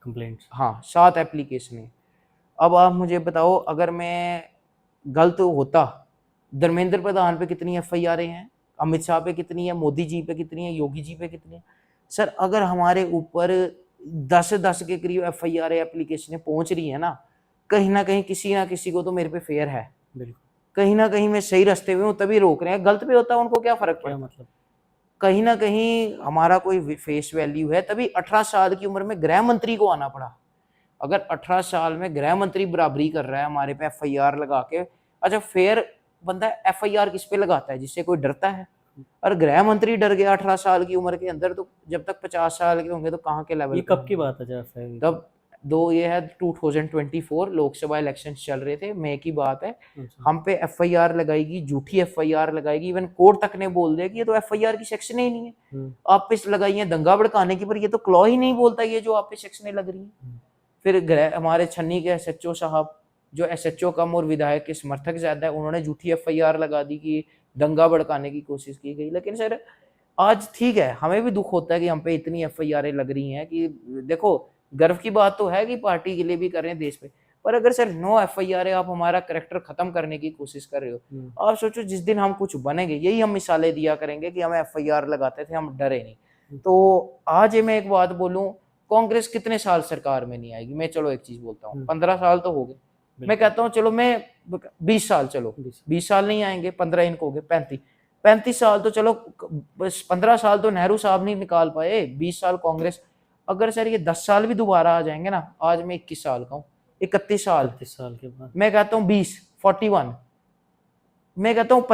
B: कंप्लेंट्स।
A: हाँ, 7 एप्लीकेशन हैं। अब आप मुझे बताओ, अगर मैं गलत होता, धर्मेंद्र प्रधान पे कितनी एफआईआर हैं, अमित शाह पे कितनी है, मोदी जी पे कितनी है, योगी जी पे कितनी है। सर अगर हमारे ऊपर 10 के करीब एफआईआर एप्लीकेशन पहुंच रही है ना कहीं किसी ना किसी को तो मेरे पे फेयर है।
B: बिल्कुल।
A: कहीं ना कहीं मैं सही रास्ते में हूँ तभी रोक रहे हैं, गलत पे होता उनको क्या फर्क
B: क्या
A: पड़ता।
B: मतलब?
A: कहीं ना कहीं हमारा कोई फेस वैल्यू है, तभी 18 साल की उम्र में गृह मंत्री को आना पड़ा। अगर 18 साल में गृह मंत्री बराबरी कर रहा है हमारे पे एफआईआर लगा के, अच्छा फेयर बंदा एफआईआर किस पे लगाता है, जिससे कोई डरता है। और गृह मंत्री डर गया 18 साल की उम्र के अंदर, तो जब तक 50 साल के होंगे तो कहाँ के लेवल
B: ये
A: पे
B: कब की
A: होंगे।
B: बात है जैसे?
A: तब ये है 2024 लोकसभा इलेक्शन चल रहे थे, मई की बात है।
B: अच्छा।
A: हम पे एफआईआर लगाएगी, झूठी एफआईआर लगाएगी, इवन कोर्ट तक ने बोल दिया कि ये तो एफआईआर की सेक्शन ही नहीं है, आप पे लगाई है दंगा भड़काने की, पर ये तो क्लॉ ही नहीं बोलता ये जो आप पे सेक्शनें लग रही है। फिर हमारे छन्नी के एसएचओ साहब, जो एसएचओ कम और विधायक के समर्थक ज्यादा है, उन्होंने झूठी एफआईआर लगा दी कि दंगा भड़काने की कोशिश की गई। लेकिन सर आज ठीक है, हमें भी दुख होता है कि हम पे इतनी एफआईआर लग रही हैं कि देखो, गर्व की बात तो है कि पार्टी के लिए भी कर रहे हैं देश पे, पर अगर सर नो एफआईआर आप हमारा करेक्टर खत्म करने की कोशिश कर रहे हो, आप सोचो जिस दिन हम कुछ बनेंगे यही हम मिसालें दिया करेंगे कि हमें एफआईआर लगाते थे, हम डरे नहीं। तो आज मैं एक बात बोलूं, कांग्रेस कितने साल सरकार में नहीं आएगी, मैं चलो एक चीज बोलता हूँ, 15 साल तो हो गए। मैं कहता हूँ चलो मैं 20 साल, चलो 20 साल नहीं आएंगे, 15 इनको हो गए 35 साल तो चलो, बस 15 साल तो नेहरू साहब नहीं निकाल पाए, 20 साल कांग्रेस। अगर सर ये 10 साल भी दोबारा आ जाएंगे ना, आज मैं 21 साल का हूँ, 31 साल,
B: 31 साल के बाद
A: मैं कहता हूँ 41, मैं कहता हूँ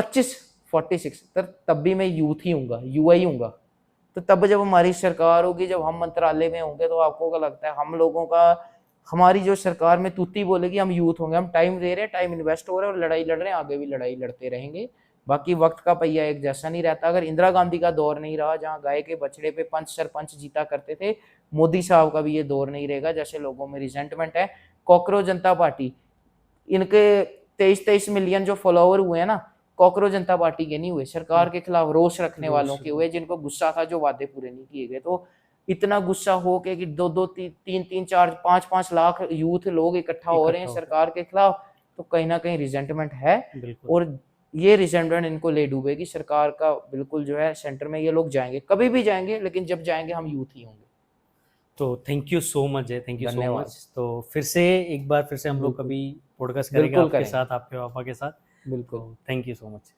A: 46, तब भी मैं यूथ ही हूँगा, युवा ही हूँगा। तो तब जब हमारी सरकार होगी, जब हम मंत्रालय में होंगे, तो आपको क्या लगता है हम लोगों का, हमारी जो सरकार में तूती बोलेगी, हम यूथ होंगे, हम टाइम दे रहे हैं, टाइम इन्वेस्ट हो रहा है और लड़ाई लड़ रहे हैं, आगे भी लड़ाई लड़ते रहेंगे। बाकी वक्त का पहिया एक जैसा नहीं रहता। अगर इंदिरा गांधी का दौर नहीं रहा जहाँ गाय के बछड़े पे पंच सरपंच जीता करते थे, मोदी साहब का भी ये दौर नहीं रहेगा। जैसे लोगों में रिजेंटमेंट है, कॉकरोच जनता पार्टी, इनके 23 मिलियन जो फॉलोवर हुए हैं ना, कॉकरोच जनता पार्टी के नहीं हुए, सरकार के खिलाफ रोष रखने वालों के हुए, जिनको गुस्सा था जो वादे पूरे नहीं किए गए। तो इतना गुस्सा हो के कि 2-3 4 5 लाख यूथ लोग इकट्ठा हो रहे हैं सरकार के खिलाफ, तो कहीं ना कहीं रिजेंटमेंट है। और ये रिजेंटमेंट इनको ले डूबेगी सरकार का, बिल्कुल जो है सेंटर में ये लोग जाएंगे, कभी भी जाएंगे, लेकिन जब जाएंगे हम यूथ ही होंगे।
B: तो थैंक यू सो मच जय, थैंक यू सो
A: धन्यवाद।
B: मच। तो फिर से एक बार फिर से हम लोग
A: बिल्कुल।
B: कभी पॉडकास्ट करेंगे
A: बिल्कुल
B: आपके
A: करेंगे।
B: साथ, आपके पापा के साथ।
A: बिल्कुल।
B: तो थैंक यू सो मच।